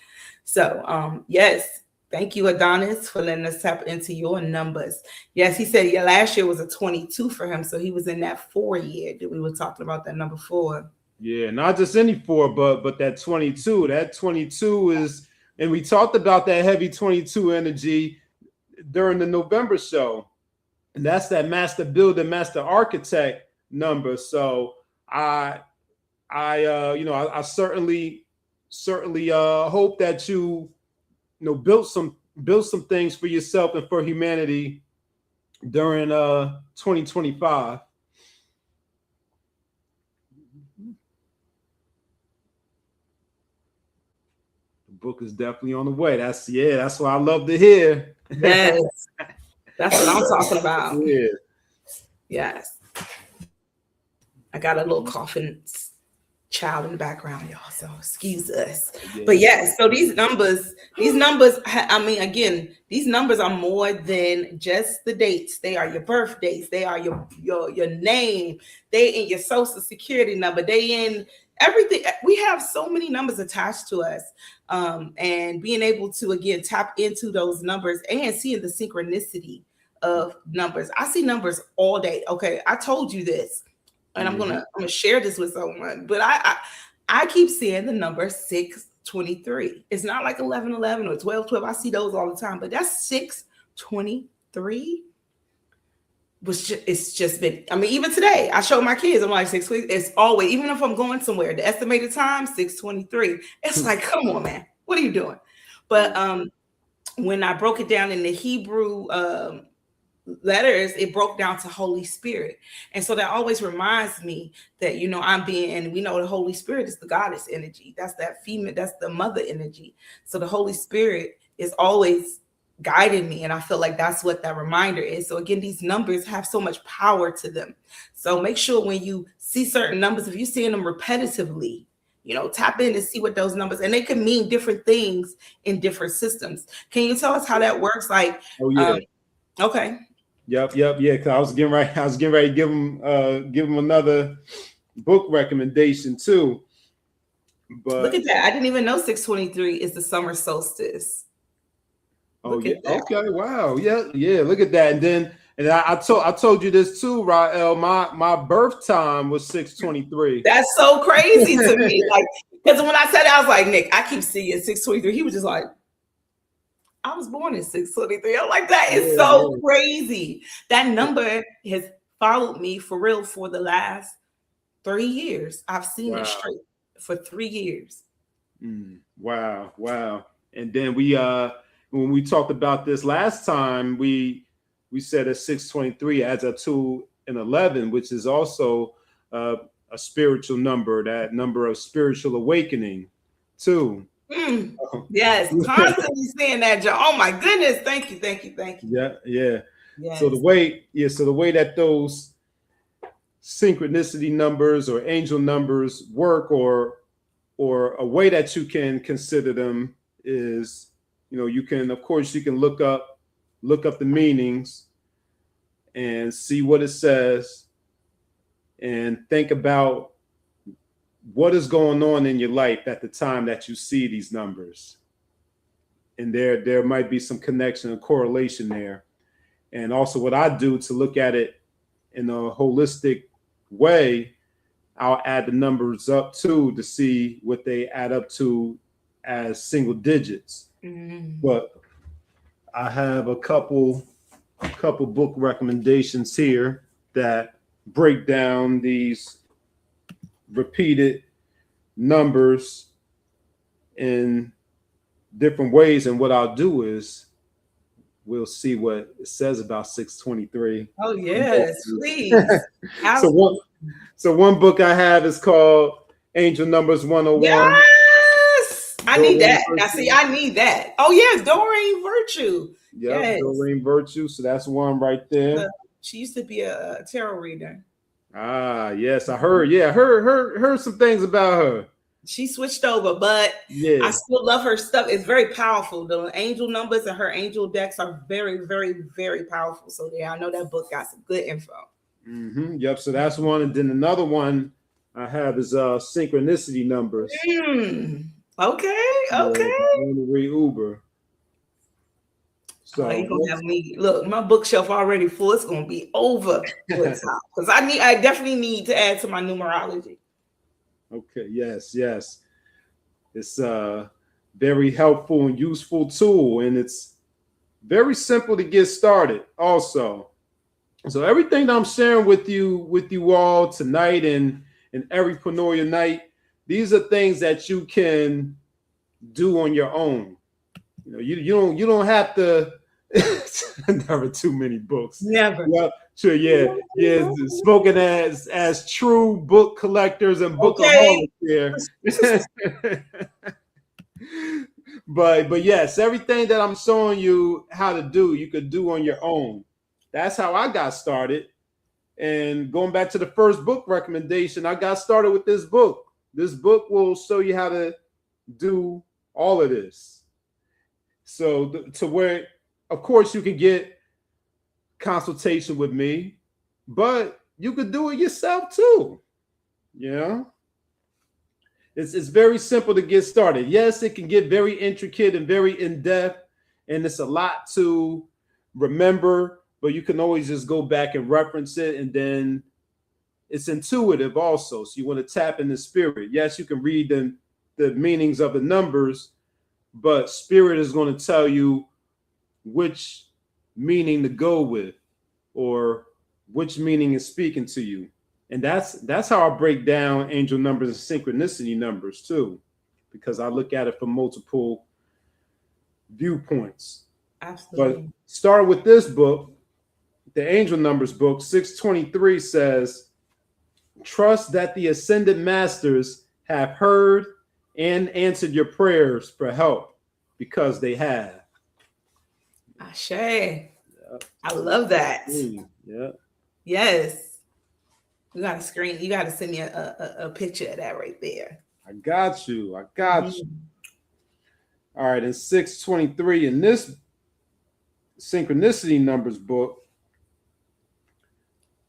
So yes. Thank you, Adonis, for letting us tap into your numbers. Yes, he said last year was a 22 for him. So he was in that 4 year that we were talking about, that number 4. Yeah, not just any 4, but that 22. That 22 is, and we talked about that heavy 22 energy during the November show. And that's that master builder, master architect number. So I certainly hope that you build some things for yourself and for humanity during 2025. The book is definitely on the way. That's what I love to hear. Yes. That's what I'm talking about. Yeah. Yes. I got a little coughing child in the background, y'all, so excuse us. Yeah. But yes, so these numbers, I mean, again, these numbers are more than just the dates. They are your birth dates. They are your name. They in your social security number. They in everything. We have so many numbers attached to us, and being able to again tap into those numbers and seeing the synchronicity of numbers. I see numbers all day. Okay, I told you this. And I'm gonna share this with someone, but I keep seeing the number 623. It's not like 1111 or 1212. I see those all the time, but that's 623. It's just been. I mean, even today, I show my kids. I'm like 623. It's always, even if I'm going somewhere, the estimated time 623. It's like, come on, man, what are you doing? But when I broke it down in the Hebrew letters, it broke down to Holy Spirit. And so that always reminds me that, and we know the Holy Spirit is the goddess energy. That's that female, that's the mother energy. So the Holy Spirit is always guiding me. And I feel like that's what that reminder is. So again, these numbers have so much power to them. So make sure when you see certain numbers, if you're seeing them repetitively, tap in and see what those numbers, and they can mean different things in different systems. Can you tell us how that works? Like, okay. Yep. Yeah, because I was getting ready to give him another book recommendation too. But look at that! I didn't even know 623 is the summer solstice. Oh yeah. Okay. Wow. Yeah. Look at that. And I told you this too, Rael. My birth time was 623. That's so crazy to me. Like, because when I said it, I was like, Nick, I keep seeing 623. He was just like, I was born in 623. I'm like, that is so crazy. That number has followed me for real for the last 3 years. I've seen it straight for 3 years. Wow. And then when we talked about this last time, we said that 623 adds up to an 11, which is also a spiritual number, that number of spiritual awakening too. Yes, constantly saying that, Joe. Oh my goodness, thank you. Yeah. Yes. So the way that those synchronicity numbers or angel numbers work, or a way that you can consider them is, you can look up the meanings and see what it says and think about what is going on in your life at the time that you see these numbers. And there might be some connection and correlation there. And also what I do to look at it in a holistic way, I'll add the numbers up too to see what they add up to as single digits. But I have a couple book recommendations here that break down these repeated numbers in different ways. And what I'll do is we'll see what it says about 623. Oh, yes, please. So one book I have is called Angel Numbers 101. Yes, I need that. Now, see, I need that. Oh, yes, Doreen Virtue. Yep, yes. Doreen Virtue. So that's one right there. She used to be a tarot reader. Ah, yes, I heard. Yeah, heard some things about her. She switched over, but I still love her stuff. It's very powerful. The angel numbers and her angel decks are very, very, very powerful. So yeah, I know that book got some good info. Mm-hmm. Yep. So that's one, and then another one I have is synchronicity numbers. Okay. Read Uber. So you gonna have me look. My bookshelf already full. It's gonna be over because I definitely need to add to my numerology. Okay. Yes. It's a very helpful and useful tool, and it's very simple to get started. Also, so everything that I'm sharing with you all tonight and every Pranoia night, these are things that you can do on your own. You know, you don't have to. Never too many books. Never. Well, sure, yeah. Spoken as true book collectors and bookaholics here. But yes, everything that I'm showing you how to do, you could do on your own. That's how I got started. And going back to the first book recommendation, I got started with this book. This book will show you how to do all of this. So to where, of course, you can get consultation with me, but you could do it yourself too. You know, it's very simple to get started. Yes, it can get very intricate and very in-depth, and it's a lot to remember, but you can always just go back and reference it, and then it's intuitive also. So you want to tap in the spirit. Yes, you can read the meanings of the numbers, but spirit is going to tell you which meaning to go with or which meaning is speaking to you. And that's how I break down angel numbers and synchronicity numbers too, because I look at it from multiple viewpoints. Absolutely. But start with this book, the angel numbers book, 623 says, trust that the ascended masters have heard and answered your prayers for help because they have. Ashe. Yep. I love that. Yeah. Yes. You got to screen. You got to send me a picture of that right there. I got you. All right. And 623 in this synchronicity numbers book,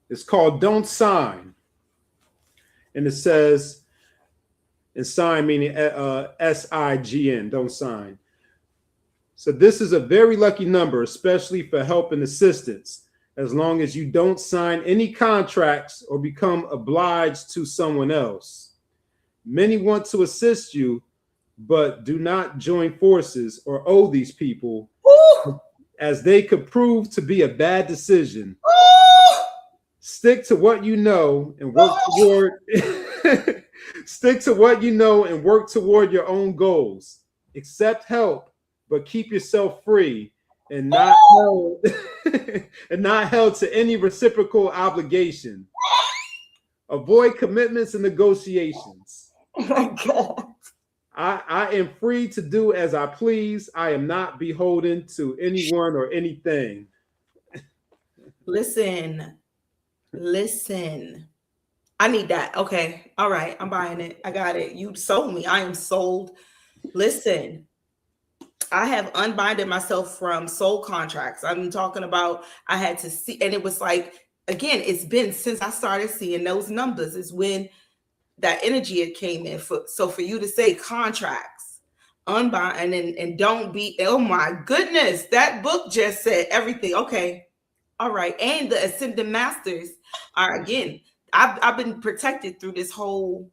it's called Don't Sign. And it says, and sign meaning S-I-G-N, don't sign. So this is a very lucky number, especially for help and assistance, as long as you don't sign any contracts or become obliged to someone else. Many want to assist you, but do not join forces or owe these people, as they could prove to be a bad decision. Stick to what you know and work toward. Stick to what you know and work toward your own goals. Accept help, but keep yourself free and not held to any reciprocal obligation. Avoid commitments and negotiations. Oh my God. I am free to do as I please. I am not beholden to anyone or anything. Listen. I need that. Okay. All right. I'm buying it. I got it. You sold me. I am sold. Listen. I have unbinded myself from soul contracts. I'm talking about I had to see, and it was like, again, it's been since I started seeing those numbers is when that energy it came in. So for you to say contracts, unbind and don't be, oh my goodness, that book just said everything. Okay. All right. And the ascended masters are, again, I've been protected through this whole,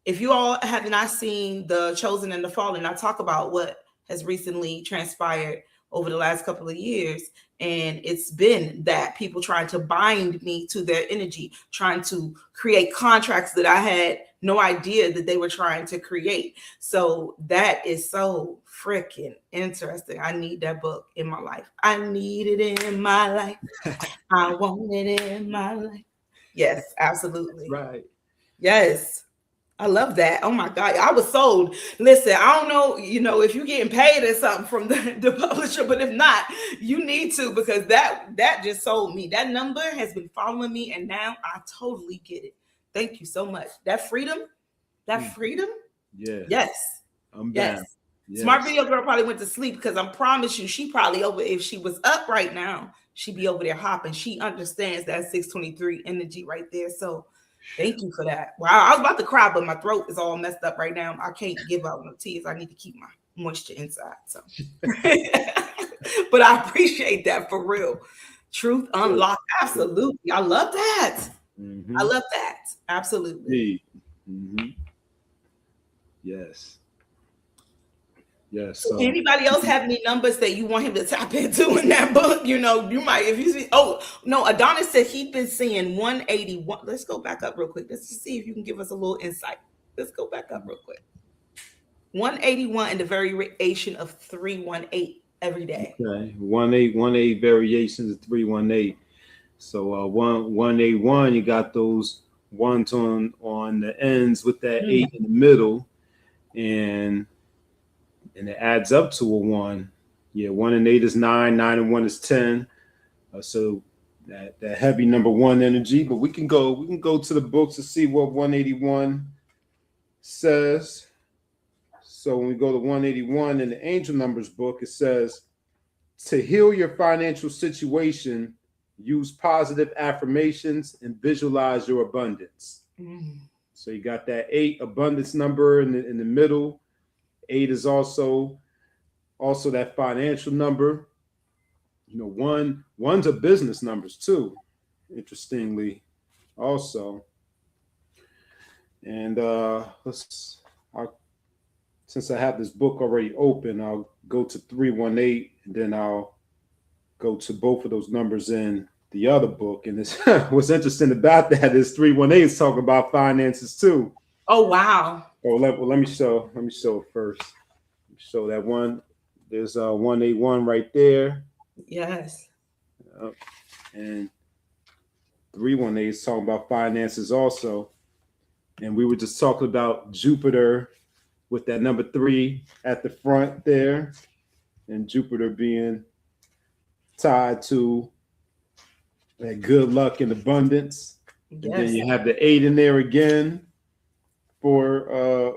if you all have not seen The Chosen and the Fallen, I talk about what has recently transpired over the last couple of years. And it's been that people trying to bind me to their energy, trying to create contracts that I had no idea that they were trying to create. So that is so freaking interesting. I need that book in my life. I need it in my life. I want it in my life. Yes, absolutely. Right. Yes. I love that. Oh my God. I was sold. Listen, I don't know, if you're getting paid or something from the publisher, but if not, you need to, because that just sold me. That number has been following me, and now I totally get it. Thank you so much. That freedom. Yeah. Yes. I'm down. Yes. Yes. Smart video girl probably went to sleep, because I promise you, she probably if she was up right now, she'd be over there hopping. She understands that 623 energy right there. So thank you for that. Wow, I was about to cry, but my throat is all messed up right now. I can't give out no tears. I need to keep my moisture inside. So, but I appreciate that for real. Truth unlocked. Absolutely. I love that. Mm-hmm. I love that. Absolutely. Mm-hmm. Yes. Yes. So anybody else have any numbers that you want him to tap into in that book? You might, if you see, Adonis said he'd been seeing 181. Let's go back up real quick. Let's just see if you can give us a little insight. Let's go back up real quick. 181 and the variation of 318 every day. Okay. 1-8 variations of 318. So 181, you got those ones on the ends with that 8 in the middle, and it adds up to a 1. Yeah, 1 and 8 is 9, 9 and 1 is 10. So that heavy number 1 energy. But we can go to the books to see what 181 says. So when we go to 181 in the Angel Numbers book, it says, to heal your financial situation, use positive affirmations and visualize your abundance. So you got that 8 abundance number in the middle. 8 is also that financial number. One's a business numbers too, interestingly, also. And since I have this book already open, I'll go to 318, and then I'll go to both of those numbers in the other book. And this, what's interesting about that is 318 is talking about finances too. Oh wow. Oh, let me show it first. Show that one. There's 181 right there. Yes. And 318 is talking about finances also. And we were just talking about Jupiter with that number 3 at the front there, and Jupiter being tied to that good luck and abundance. Yes. And then you have the 8 in there again for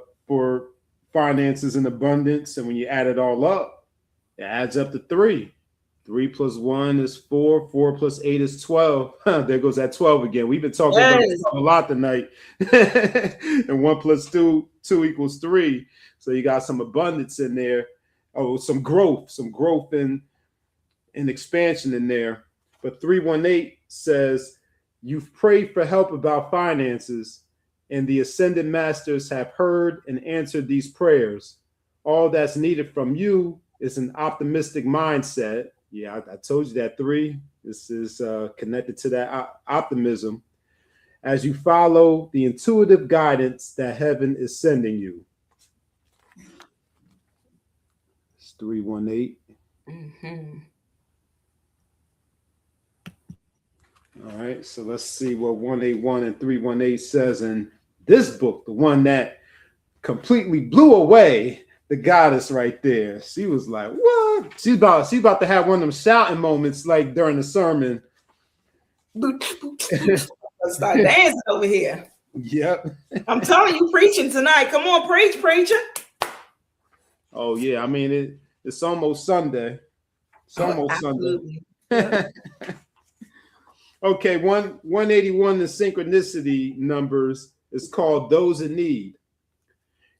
finances and abundance. And when you add it all up, it adds up to 3. 3 plus 1 is 4. 4 plus 8 is 12. There goes that 12 again. We've been talking about a lot tonight. And 1 plus 2 equals 3. So you got some abundance in there. Oh, some growth and expansion in there. But 318 says, you've prayed for help about finances, and the ascended masters have heard and answered these prayers. All that's needed from you is an optimistic mindset. Yeah, I told you that 3. This is connected to that optimism as you follow the intuitive guidance that heaven is sending you. It's 318. Mm-hmm. All right, so let's see what 181 and 318 says in this book, the one that completely blew away the goddess right there. She was like, what? She's about to have one of them shouting moments like during the sermon. Start dancing over here. Yep. I'm telling you, preaching tonight. Come on, preacher. Oh, yeah. I mean, it's almost Sunday. It's almost Sunday. Yeah. Okay, 181, the synchronicity numbers is called those in need.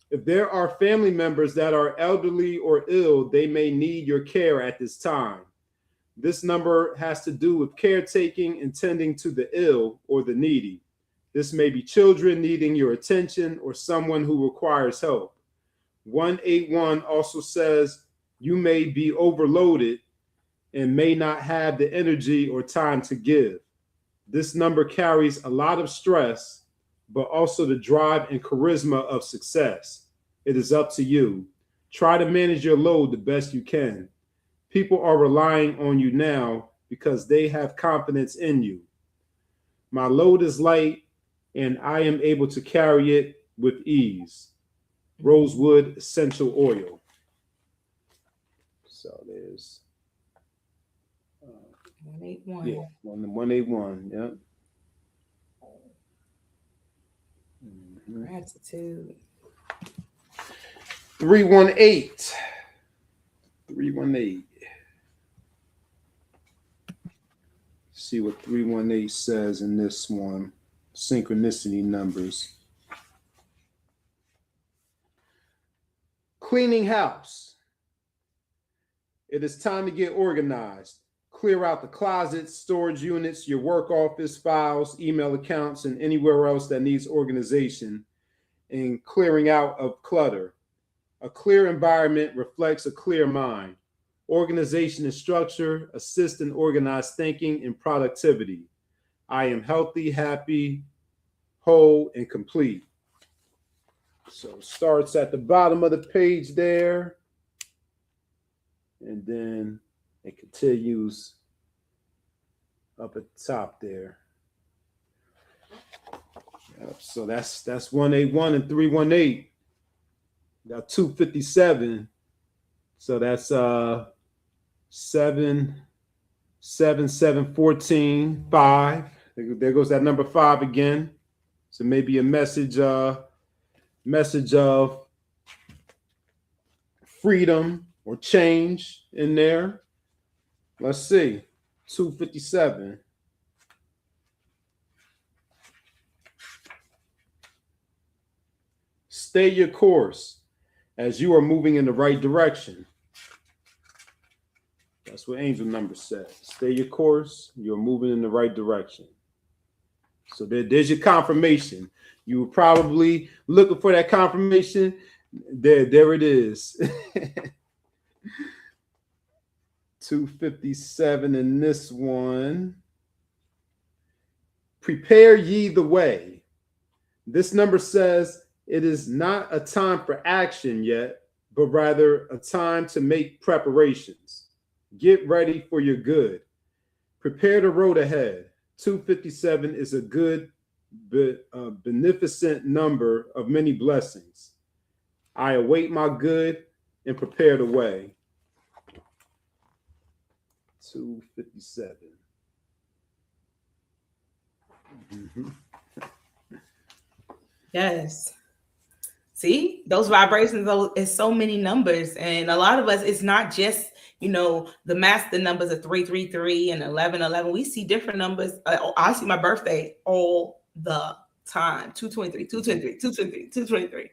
If there are family members that are elderly or ill, they may need your care at this time. This number has to do with caretaking and tending to the ill or the needy. This may be children needing your attention or someone who requires help. 181 also says you may be overloaded and may not have the energy or time to give. This number carries a lot of stress, but also the drive and charisma of success. It is up to you. Try to manage your load the best you can. People are relying on you now because they have confidence in you. My load is light and I am able to carry it with ease. Rosewood essential oil. So there's 181. Yeah, 181. Yep. Gratitude. 318. 318. See what 318 says in this one. Synchronicity numbers. Cleaning house. It is time to get organized. Clear out the closets, storage units, your work office files, email accounts, and anywhere else that needs organization, and clearing out of clutter. A clear environment reflects a clear mind. Organization and structure assist in organized thinking and productivity. I am healthy, happy, whole, and complete. So it starts at the bottom of the page there, and then it continues up at the top there. Yep, so that's 181 and 318. Got 257. So that's 7, 14, 5. There goes that number 5 again. So maybe a message of freedom or change in there. Let's see. 257. Stay your course as you are moving in the right direction. That's what angel number says. Stay your course. You're moving in the right direction. So there's your confirmation. You were probably looking for that confirmation. There it is. 257 in this one. Prepare ye the way. This number says it is not a time for action yet, but rather a time to make preparations. Get ready for your good. Prepare the road ahead. 257 is a good, beneficent number of many blessings. I await my good and prepare the way. 257. Yes. See, those vibrations, is so many numbers. And a lot of us, it's not just, the master numbers of 333 and 1111. We see different numbers. I see my birthday all the time. 223, 223, 223, 223.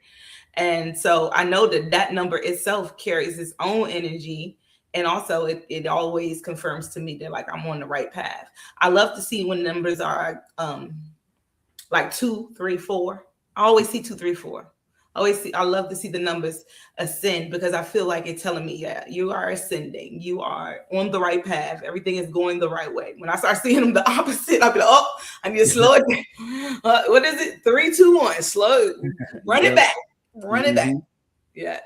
And so I know that number itself carries its own energy. And also it always confirms to me that I'm on the right path. I love to see when numbers are like 2, 3, 4. I always see 2, 3, 4. I love to see the numbers ascend because I feel like it's telling me, yeah, you are ascending. You are on the right path. Everything is going the right way. When I start seeing them the opposite, I'll be like, oh, I need to slow it down. What is it? 3, 2, 1. Slow. Run it back. Run it back. Yes.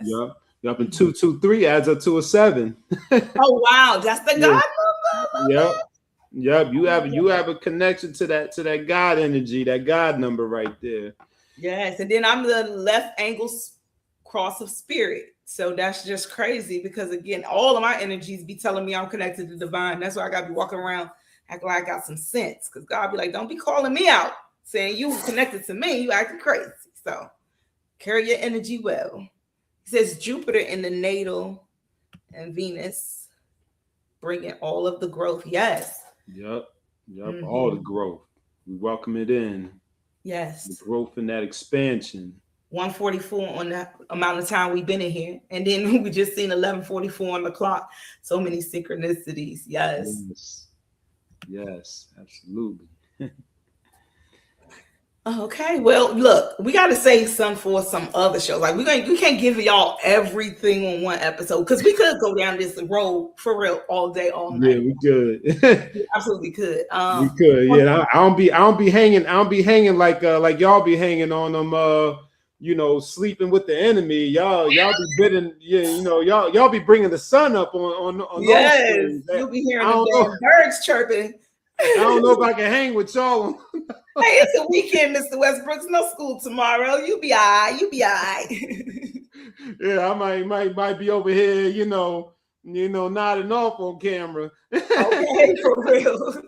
Yep. And 2, 2, 3 adds up to a 7. Oh wow, that's the God number. Yep. You have a connection to that God energy, that God number right there. Yes, and then I'm the left angle cross of spirit. So that's just crazy because, again, all of my energies be telling me I'm connected to divine. That's why I got to be walking around acting like I got some sense because God be like, don't be calling me out saying you connected to me. You acting crazy. So carry your energy well. He says Jupiter in the natal and Venus bringing all of the growth. Yes. Yep. Mm-hmm. All the growth. We welcome it in. Yes. The growth and that expansion. 144 on the amount of time we've been in here. And then we just seen 1144 on the clock. So many synchronicities. Yes. Yes, absolutely. Okay, well, look, we got to save some for some other shows. Like we can't give y'all everything on one episode because we could go down this road for real all day, all night. Yeah, we could. We absolutely could. We could. Yeah, I don't be hanging like y'all be hanging on them. Sleeping with the enemy. Y'all be bidding. Yeah, y'all be bringing the sun up on yes, those you'll be hearing the birds chirping. I don't know if I can hang with y'all. Hey, it's a weekend, Mr. Westbrooks. No school tomorrow. You be all right. Yeah, I might be over here, nodding off on camera. Okay, for real.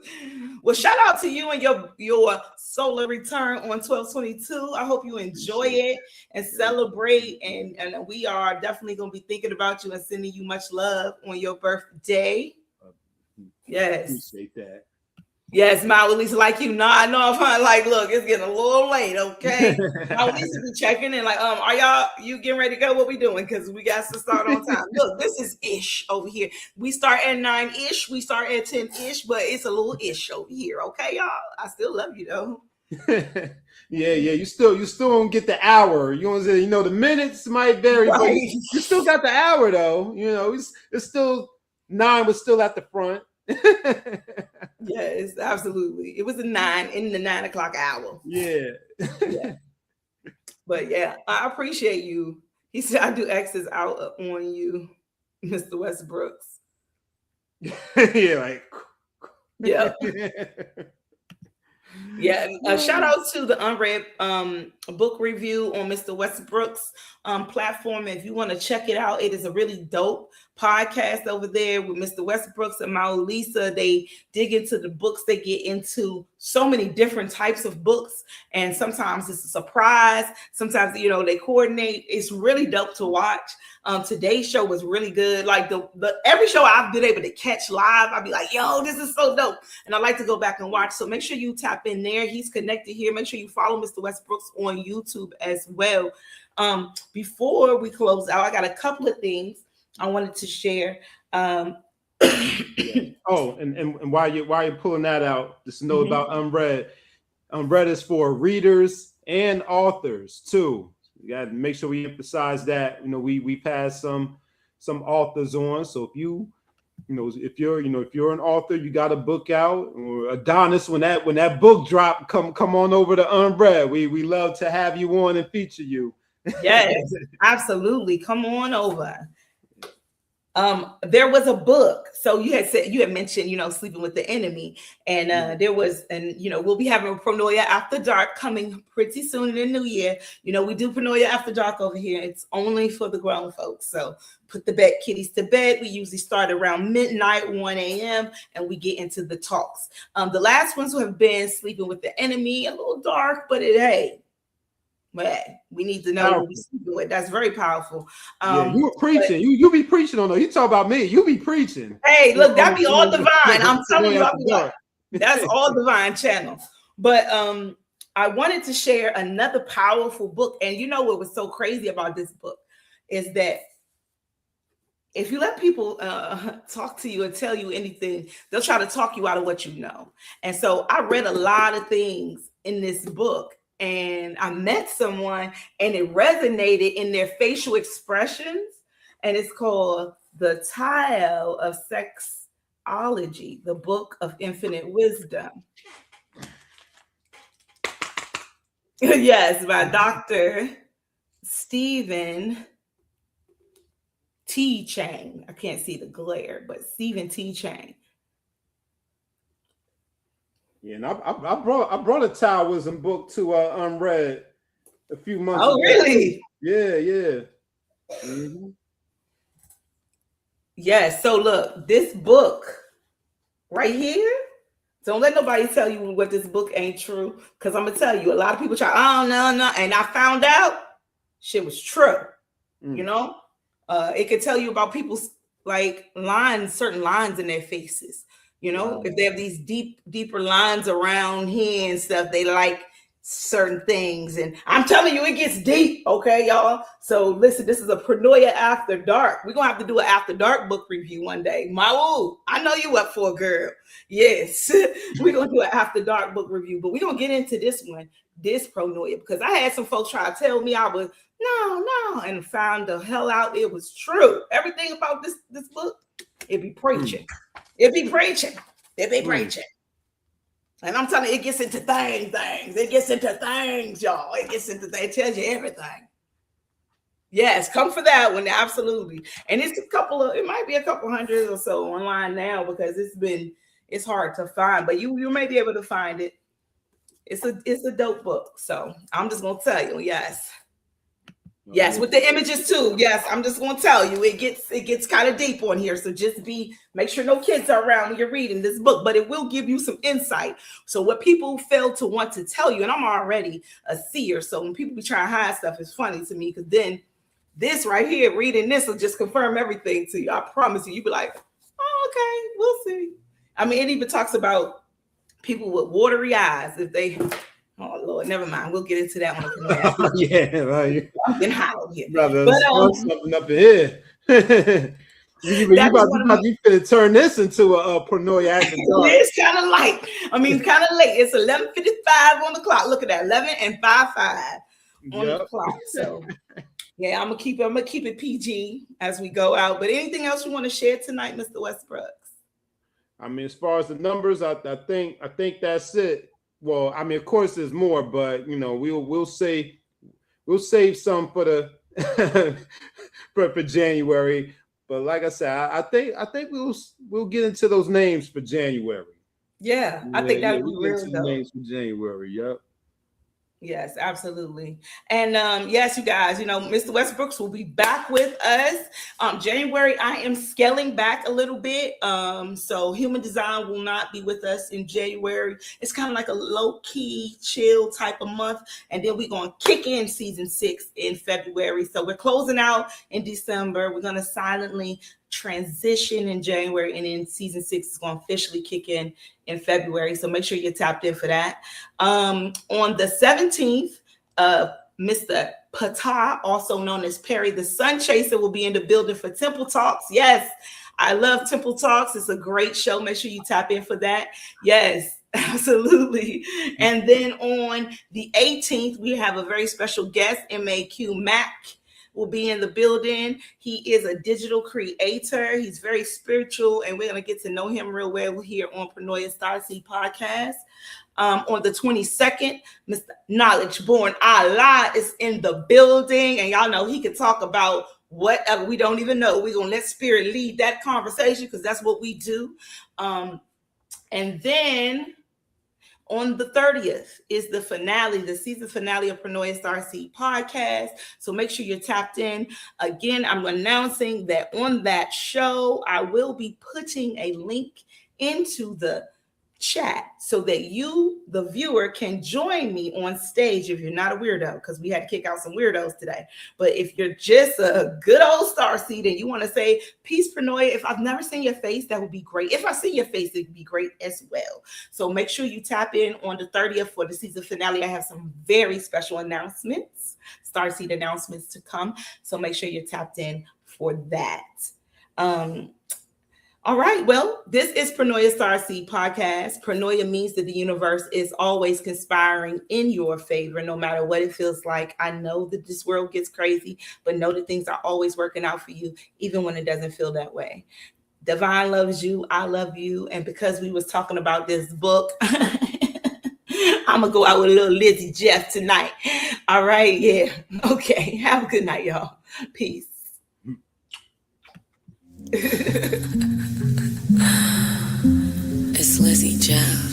Well, shout out to you and your solar return on 12/22. I hope you enjoy it and celebrate. And we are definitely going to be thinking about you and sending you much love on your birthday. Yes. Appreciate that. Yes, my Lisa, like you nod off, huh? Like, look, it's getting a little late, okay? My Lisa be checking in, like, are you getting ready to go? What we doing? Because we got to start on time. Look, this is ish over here. We start at 9-ish, we start at 10-ish, but it's a little ish over here, okay, y'all? I still love you though. Yeah, you still don't get the hour. You know what I'm saying? The minutes might vary, right. But you still got the hour though. It's still 9 was still at the front. Yes, absolutely. It was in the 9 o'clock hour. Yeah. But yeah, I appreciate you. He said I do X's out on you, Mr. Westbrooks. Yeah, like yeah. Yeah, shout out to the Unread book review on Mr. Westbrooks platform. If you want to check it out, it is a really dope podcast over there with Mr. Westbrooks and my Lisa. They dig into the books. They get into so many different types of books, and sometimes it's a surprise. Sometimes they coordinate. It's really dope to watch. Today's show was really good. Like the every show I've been able to catch live, I'll be like, yo, this is so dope. And I like to go back and watch. So make sure you tap in there. He's connected here. Make sure you follow Mr. Westbrooks on YouTube as well. Before we close out, I got a couple of things I wanted to share. Oh, and while you're pulling that out, just know about Unread. Unread is for readers and authors too. We got to make sure we emphasize that. We pass some authors on. So if if you're an author, you got a book out, or Adonis, when that book drop, come on over to Unread. We love to have you on and feature you. Yes, absolutely. Come on over. There was a book. So you had mentioned, Sleeping with the Enemy, and there was, we'll be having Pronoia After Dark coming pretty soon in the new year. We do Pronoia After Dark over here. It's only for the grown folks. So put the kiddies to bed. We usually start around midnight, 1 a.m., and we get into the talks. The last ones have been Sleeping with the Enemy, a little dark, but we need to know what we do it. That's very powerful. You were preaching. You be preaching on that. You talk about me. You be preaching. Hey, look, that be all divine. I'm telling you, that's all divine channel. But I wanted to share another powerful book. And what was so crazy about this book is that if you let people talk to you and tell you anything, they'll try to talk you out of what you know. And so I read a lot of things in this book. And I met someone and it resonated in their facial expressions. And it's called The Tile of Sexology, the Book of Infinite Wisdom. Yes, by Dr. Stephen T. Chang. I can't see the glare, but Stephen T. Chang. Yeah, and I brought a Taoism book to Unread a few months ago. Oh, really? Yeah. Mm-hmm. Yeah, so look, this book right here, don't let nobody tell you what this book ain't true, because I'm gonna tell you, a lot of people try, oh no, and I found out shit was true. It could tell you about people's like certain lines in their faces. If they have these deeper lines around here and stuff, they like certain things. And I'm telling you, it gets deep, okay, y'all? So listen, this is a Paranoia After Dark. We're going to have to do an After Dark book review one day. Mawu, I know you up for it, girl. Yes, we're going to do an After Dark book review, but we're going to get into this one, this Paranoia, because I had some folks try to tell me I was, no, and found the hell out it was true. Everything about this book, it be preaching. It be preaching. It be preaching. And I'm telling you, it gets into things. It gets into things, y'all. It gets into things. It tells you everything. Yes, come for that one. Absolutely. And it's it might be a couple hundred or so online now because it's hard to find, but you may be able to find it. It's a dope book. So I'm just gonna tell you, yes. Yes, with the images too. Yes, I'm just gonna tell you, it gets kind of deep on here. So just make sure no kids are around when you're reading this book, but it will give you some insight. So what people fail to want to tell you, and I'm already a seer, so when people be trying to hide stuff, it's funny to me because then this right here, reading this will just confirm everything to you. I promise you. You be like, oh, okay, we'll see. I mean, it even talks about people with watery eyes if they. Oh Lord, never mind. We'll get into that one. Yeah, right. I'm getting hollow here, brother. Something up in here. you finna turn this into a Paranoia After Dark. It's kind of light. I mean, kind of late. It's 11:55 on the clock. Look at that, 11:55 on the clock. So, yeah, I'm gonna keep it PG as we go out. But anything else you want to share tonight, Mr. Westbrooks? I mean, as far as the numbers, I think that's it. Well, I mean, of course, there's more, but you know, we'll save some for the for January. But like I said, I think we'll get into those names for January. Yeah, I think that would be really dope. Names for January. Yep. Yes, absolutely. And yes, you guys, Mr. Westbrooks will be back with us. January, I am scaling back a little bit. So human design will not be with us in January. It's kind of like a low-key, chill type of month. And then we're going to kick in season 6 in February. So we're closing out in December. We're going to silently transition in January, and then season 6 is going to officially kick in February. So make sure you're tapped in for that. On the 17th, Mr. Pata, also known as Perry the Sun Chaser, will be in the building for Temple Talks. Yes, I love Temple Talks. It's a great show. Make sure you tap in for that. Yes, absolutely. And then on the 18th, we have a very special guest, MAQ Mac. Will be in the building. He is a digital creator. He's very spiritual, and we're going to get to know him real well here on Paranoia Starseed podcast. On the 22nd, Mr. Knowledge Born Allah is in the building, and y'all know he can talk about whatever we don't even know. We're going to let spirit lead that conversation because that's what we do. And then on the 30th is the finale, the season finale of Paranoia Starseed podcast. So make sure you're tapped in. Again, I'm announcing that on that show, I will be putting a link into the chat so that you, the viewer, can join me on stage if you're not a weirdo, because we had to kick out some weirdos today. But if you're just a good old starseed and you want to say peace, Paranoia, if I've never seen your face, that would be great. If I see your face, it would be great as well. So make sure you tap in on the 30th for the season finale. I have some very special announcements, starseed announcements to come. So make sure you're tapped in for that. All right, well, this is Paranoia Starseed podcast. Paranoia means that the universe is always conspiring in your favor, no matter what it feels like. I know that this world gets crazy, but know that things are always working out for you, even when it doesn't feel that way. Divine loves you. I love you. And because we was talking about this book, I'm going to go out with a little Lizzie Jeff tonight. All right, yeah. Okay, have a good night, y'all. Peace. It's Lizzie Jeff,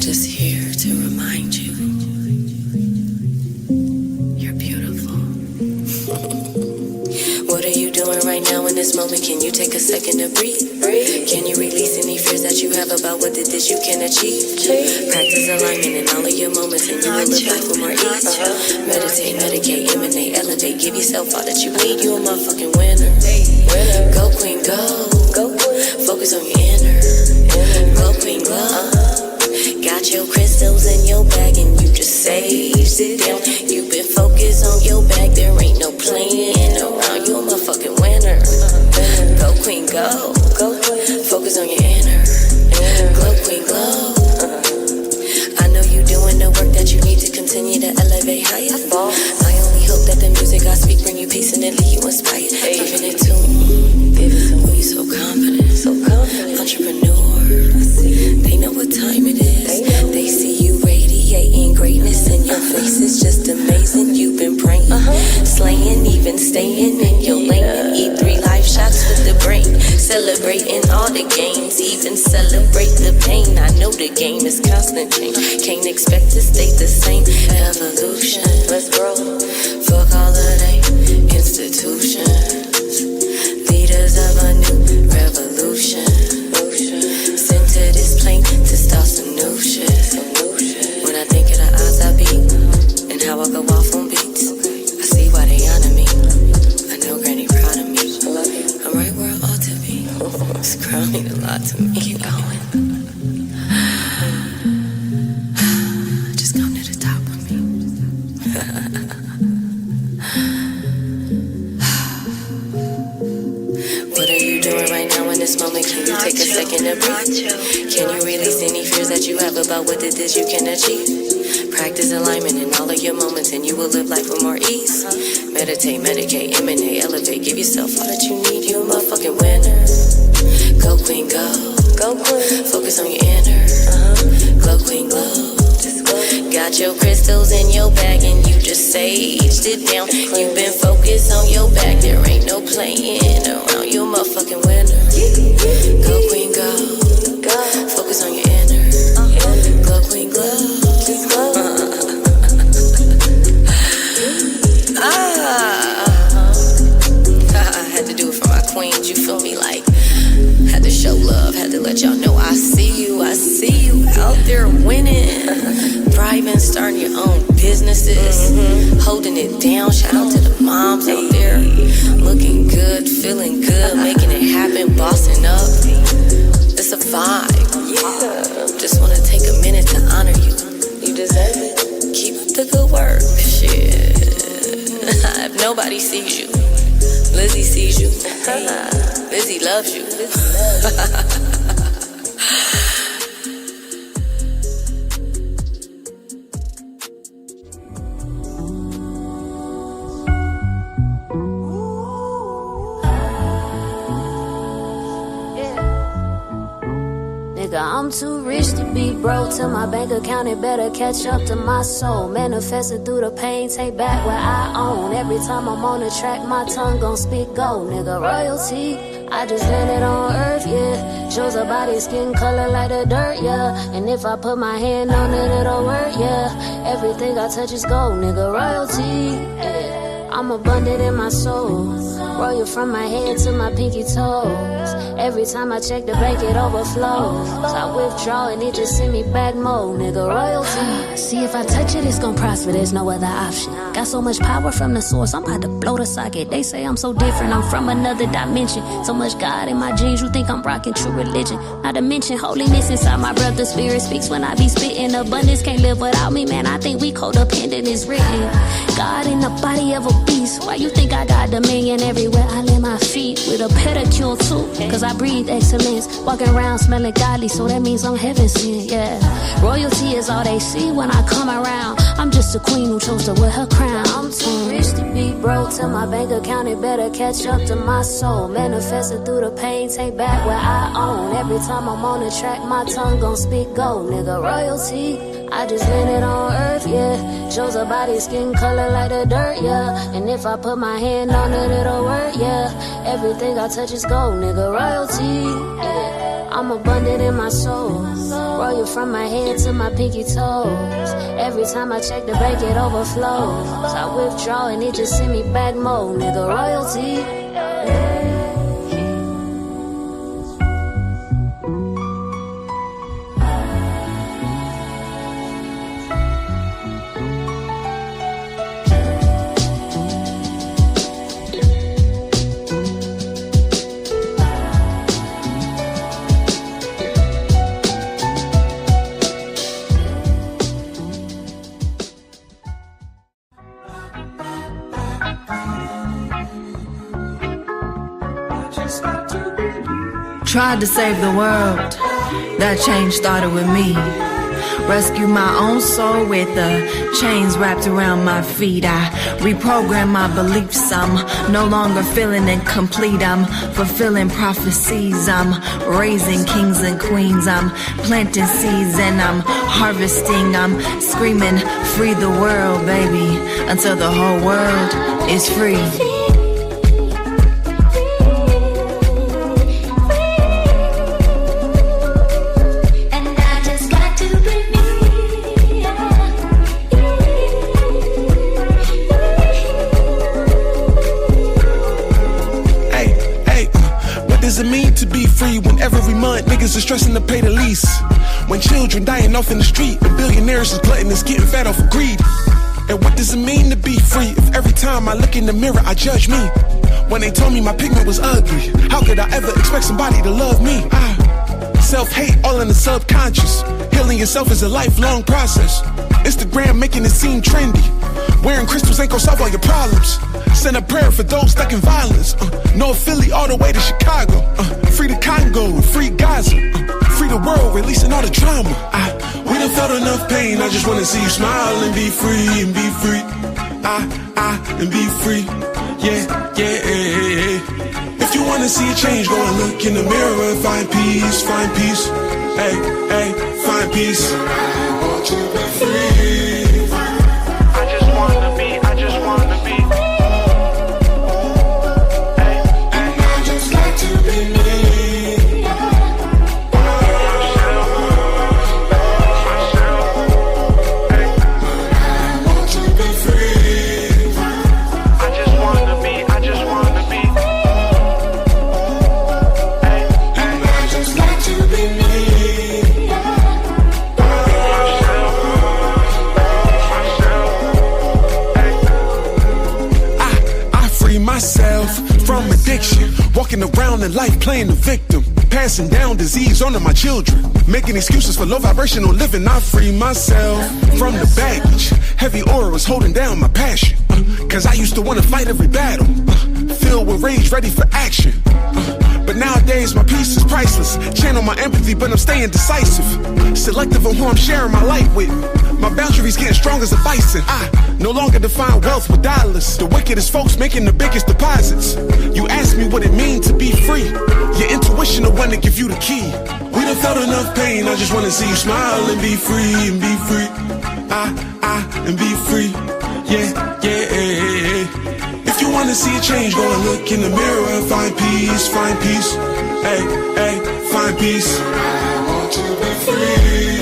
just here to remind you, you're beautiful. What are you doing right now in this moment? Can you take a second to breathe? Can you release any fears that you have about what it is you can achieve? Practice alignment in all of your moments and you will live life with more ease. Meditate, medicate, emanate, elevate, give yourself all that you need. You a motherfucking winner. Go queen, go. Focus on your inner. Go queen, go. Got your crystals and your what time it is. They see you radiating greatness and your face is just amazing. You've been praying, slaying, even staying in your lane. And eat 3 life shots with the brain. Celebrating all the gains, even celebrate the pain. I know the game is constant change. Can't expect to stay the same. Evolution, let's grow. Fuck all of they institutions. Leaders of a new revolution. Sent to this plane to start some new shit. When I think of the odds I beat and how I go off on beats, I see why they honor me. I know Granny proud of me. I'm right where I ought to be. This crown mean a lot to me. Keep going. Just come to the top with me. What are you doing right now in this moment? Can you take a second to breathe? Can you release any fears that you have about what it is you can achieve? Practice alignment in all of your moments and you will live life with more ease. Meditate, medicate, emanate, elevate. Give yourself all that you need. You're a motherfucking winner. Go queen, go. Go queen. Focus on your inner. Glow queen, glow. Got your crystals in your bag and you just saged it down. You've been focused on your back. There ain't no playing around. You're a motherfucking winner. Go queen, go. Focus on your inner. Glow queen, glow. I had to do it for my queens. You feel me? Like, had to show love. Had to let y'all know I see you. I see you out there winning. Thriving, starting your own businesses, holding it down. Shout out to the moms out there, looking good, feeling good, making it happen, bossing up. It's a vibe. Just wanna take a minute to honor you. You deserve it. Keep up the good work. Shit. If nobody sees you, Lizzie sees you. Lizzie loves you. I'm too rich to be broke. Till my bank account, it better catch up to my soul. Manifested through the pain, take back what I own. Every time I'm on the track, my tongue gon' speak gold. Nigga, royalty, I just landed on earth, yeah. Shows a body, skin color like the dirt, yeah. And if I put my hand on it, it'll work, yeah. Everything I touch is gold, nigga, royalty, yeah. I'm abundant in my soul. Royal from my head to my pinky toes. Every time I check the bank, it overflows. So I withdraw and it just send me back more, nigga, royalty. See, if I touch it, it's gon' prosper, there's no other option. Got so much power from the source, I'm about to blow the socket. They say I'm so different, I'm from another dimension. So much God in my genes, you think I'm rocking true religion. Not to mention holiness inside my brother's spirit speaks when I be spitting. Abundance can't live without me, man, I think we codependent, is written. God in the body of a beast. Why you think I got dominion everywhere I lay my feet? With a pedicure too, cause I breathe excellence. Walking around smelling godly, so that means I'm heaven sent, yeah. Royalty is all they see when I come around. I'm just a queen who chose to wear her crown. I'm too rich to be broke. Till my bank account, it better catch up to my soul. Manifested through the pain, take back what I own. Every time I'm on the track, my tongue gon' speak gold, nigga, royalty. I just landed on earth, yeah. Shows a body, skin color like the dirt, yeah. And if I put my hand on it, it'll work, yeah. Everything I touch is gold, nigga, royalty, yeah. I'm abundant in my soul. Royal from my head to my pinky toes. Every time I check the bank, it overflows. So I withdraw and it just send me back more, nigga, royalty, yeah. Tried to save the world, that change started with me. Rescue my own soul with the chains wrapped around my feet. I reprogram my beliefs. I'm no longer feeling incomplete. I'm fulfilling prophecies. I'm raising kings and queens. I'm planting seeds and I'm harvesting. I'm screaming, free the world, baby, until the whole world is free. It mean to be free when every month niggas are stressing to pay the lease? When children dying off in the street and billionaires is gluttonous getting fat off of greed? And what does it mean to be free if every time I look in the mirror I judge me? When they told me my pigment was ugly, how could I ever expect somebody to love me? Self-hate all in the subconscious. Healing yourself is a lifelong process. Instagram making it seem trendy. Wearing crystals ain't gon' solve all your problems. Send a prayer for those stuck in violence. No Philly all the way to Chicago. Free the Congo, free Gaza. Free the world, releasing all the trauma. We done felt enough pain. I just wanna see you smile and be free, and be free. And be free. Yeah. If you wanna see a change, go and look in the mirror and find peace, find peace. Hey, find peace. I want to be free. I just wanna be. From addiction, walking around in life playing the victim, passing down disease onto my children, making excuses for low vibrational living. I free myself from the baggage. Heavy aura was holding down my passion, cause I used to want to fight every battle, filled with rage, ready for action. But nowadays my peace is priceless. Channel my empathy, but I'm staying decisive. Selective on who I'm sharing my light with. My boundaries getting strong as a bison. I no longer define wealth with dollars. The wickedest folks making the biggest deposits. You ask me what it means to be free. Your intuition the one to give you the key. We done felt enough pain. I just wanna see you smile and be free, and be free. And be free. Yeah. If you wanna see a change, go and look in the mirror and find peace, find peace. Hey, find peace. I want to be free.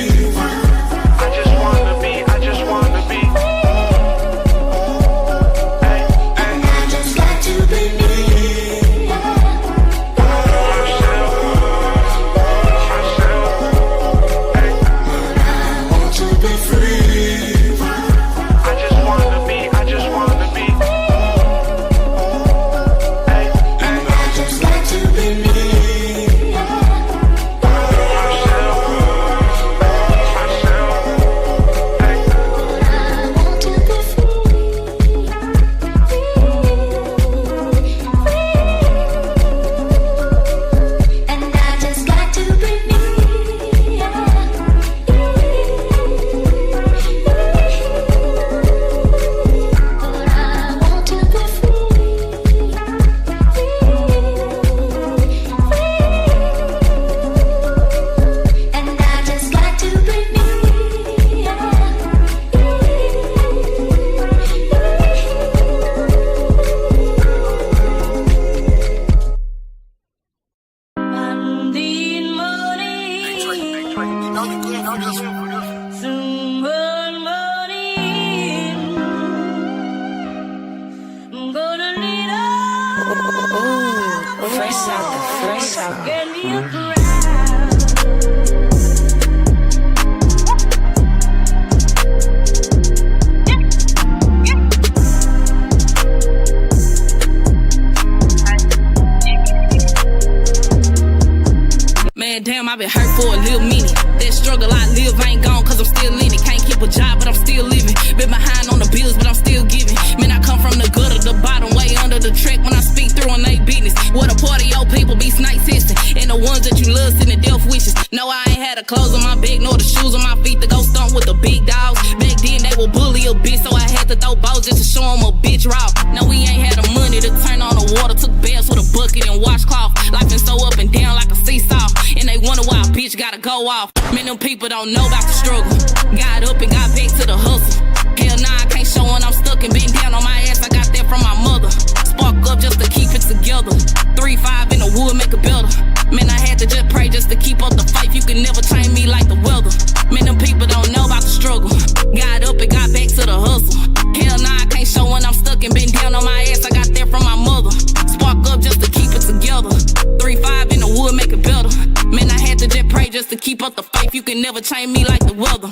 Damn, I've been hurt for a little minute. That struggle I live ain't gone cause I'm still in it. Can't keep a job but I'm still living. Been behind on the bills but I'm still giving. Man, I come from the gutter, the bottom, way under the track when I speak through on they business. What a part of your people be snipe system. And the ones that you had the clothes on my back, nor the shoes on my feet to go stomp with the big dogs. Back then they would bully a bitch, so I had to throw balls just to show them a bitch raw. Now we ain't had the money to turn on the water, took baths with a bucket and washcloth. Life been so up and down like a seesaw, and they wonder why a bitch gotta go off. Man, them people don't know about the struggle. Got up and got back to the hustle. Hell nah, I can't show when I'm stuck and been down on my ass. I got that from my mother. Spark up just to keep it together. 3-5 in the wood make it better. Man, I had to just pray just to keep up the fight. You can never train me like the weather. Man, them people don't know about the struggle. Got up and got back to the hustle. Hell nah, I can't show when I'm stuck and been down on my ass. I got that from my mother. Spark up just to keep it together. 3-5 in the wood make it better. Man, I had to just pray just to keep up the faith. You can never train me like the weather.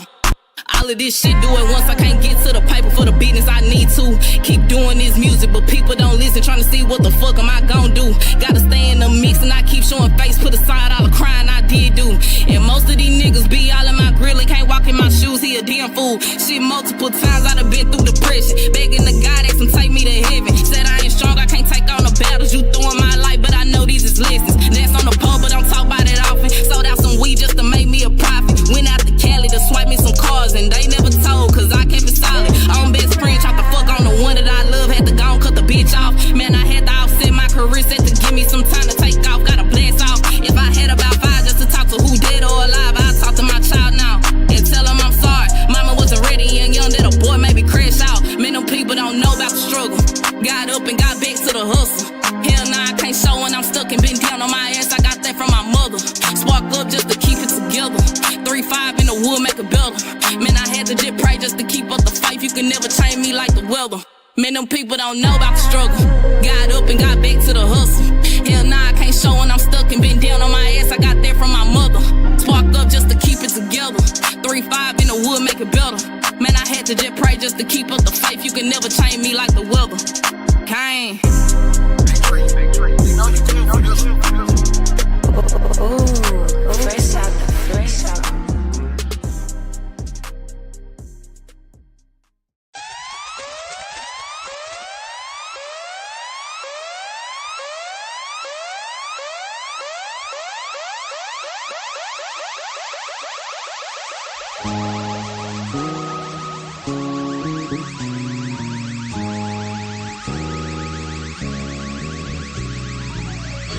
All of this shit, do it once. I can't get to the paper for the business I need to. Keep doing this music, but people don't listen. Trying to see what the fuck am I gon' do. Gotta stay in the mix and I keep showing face. Put aside all the crying I did do. And most of these niggas be all in my grill and can't walk in my shoes. He a damn fool. Shit, multiple times I done been through depression. Begging the God that can take me to heaven. Said I ain't strong, I can't take on the battles you throw in my life, but I know these is lessons. Dance on the pole, but don't talk about it often. Sold out some weed just to make me a profit. Went out to Cali to swipe me some cars, and they never told, cause I kept it solid. I'm best friend, tried to fuck on the one that I love. Had to go and cut the bitch off. Man, I had to offset my career, set to give me some time to take off. Gotta blast off. If I had about 5 just to talk to who dead or alive, I'd talk to my child now and tell him I'm sorry. Mama wasn't ready and young that a boy maybe crash out. Man, them people don't know about the struggle. Got up and got back to the hustle. Hell nah, I can't show when I'm stuck and been down on my ass. I got that from my mother. Spark up just to keep it together. 3-5 in the wood make it better. Man, I had to just pray just to keep up the fight. You can never train me like the weather. Man, them people don't know about the struggle. Got up and got back to the hustle. Hell nah, I can't show when I'm stuck and been down on my ass. I got that from my mother. Spark up just to keep it together. 3-5 in the wood make it better. Man, I had to just pray just to keep up the faith. You can never change me like the weather. Kane. Ooh, fresh out the fresh out.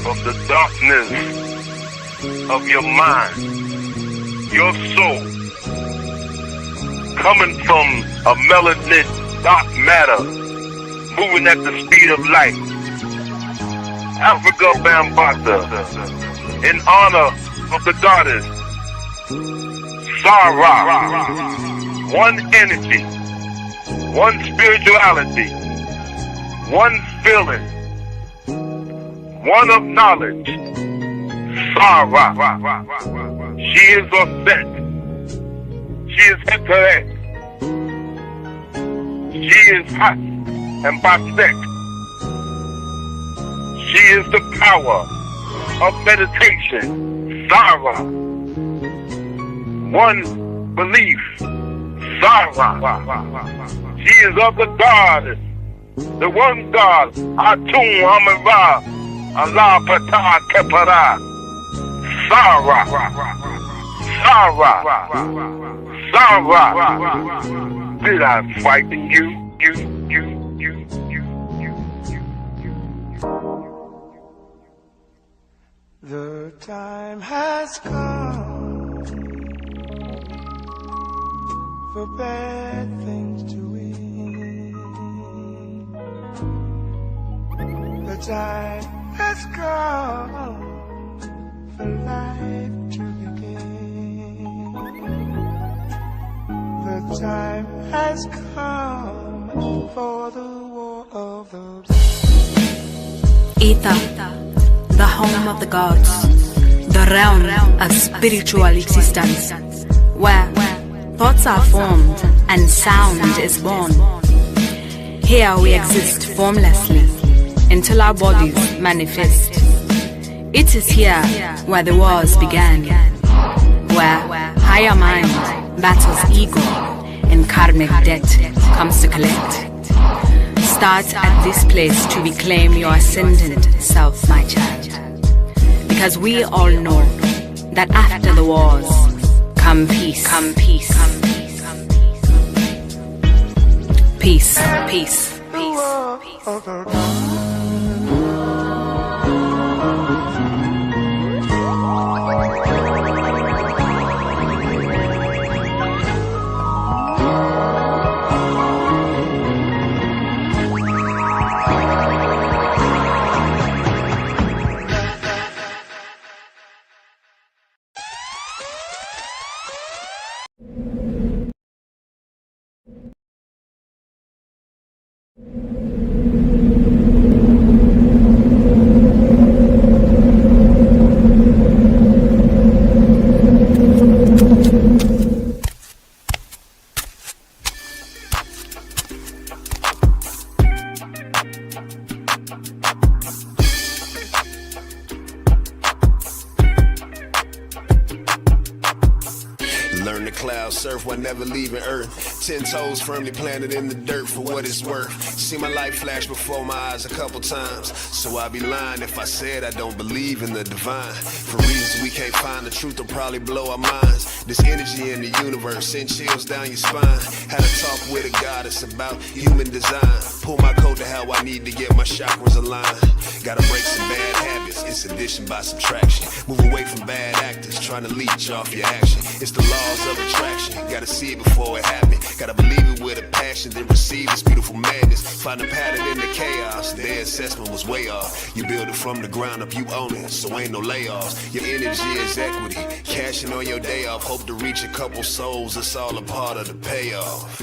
Of the darkness of your mind, your soul, coming from a melanin dark matter, moving at the speed of light. Africa Bambata, in honor of the goddess Sarah, one energy, one spirituality, one feeling, one of knowledge. Sarah. She is Osset. She is Hetaret. She is Hat and Basek. She is the power of meditation. Sarah. One belief. Sarah. She is of the goddess. The one God. Atum Hamara. Allah Patah Kepara. Sarah. Sarah. Sarah. Did I frighten you? The time has come for bad things to end. The time has come for life to begin. The time has come for the war of the Ether, the home of the gods, the realm of spiritual existence, where thoughts are formed and sound is born. Here we exist formlessly until our bodies manifest. It is here where the wars began, where higher mind battles ego and karmic debt comes to collect. Start at this place to reclaim your ascendant self, my child. Because we all know that after the wars come peace, come peace, come peace, come peace, peace, peace, peace. Learn to cloud surf while never leaving Earth. 10 toes firmly planted in the dirt for what it's worth. See my life flash before my eyes a couple times. So I'd be lying if I said I don't believe in the divine. For reasons we can't find, the truth will probably blow our minds. This energy in the universe send chills down your spine. Had a talk with a goddess about human design. Pull my code to how I need to get my chakras aligned. Gotta break some bad habits, it's addition by subtraction. Move away from bad actors, trying to leech off your action. It's the laws of attraction, gotta see it before it happens. Gotta believe it with a passion, then receive this beautiful madness. Find a pattern in the chaos, their assessment was way off. You build it from the ground up, you own it, so ain't no layoffs. Your energy is equity, cashing on your day off. Hope to reach a couple souls, it's all a part of the payoff.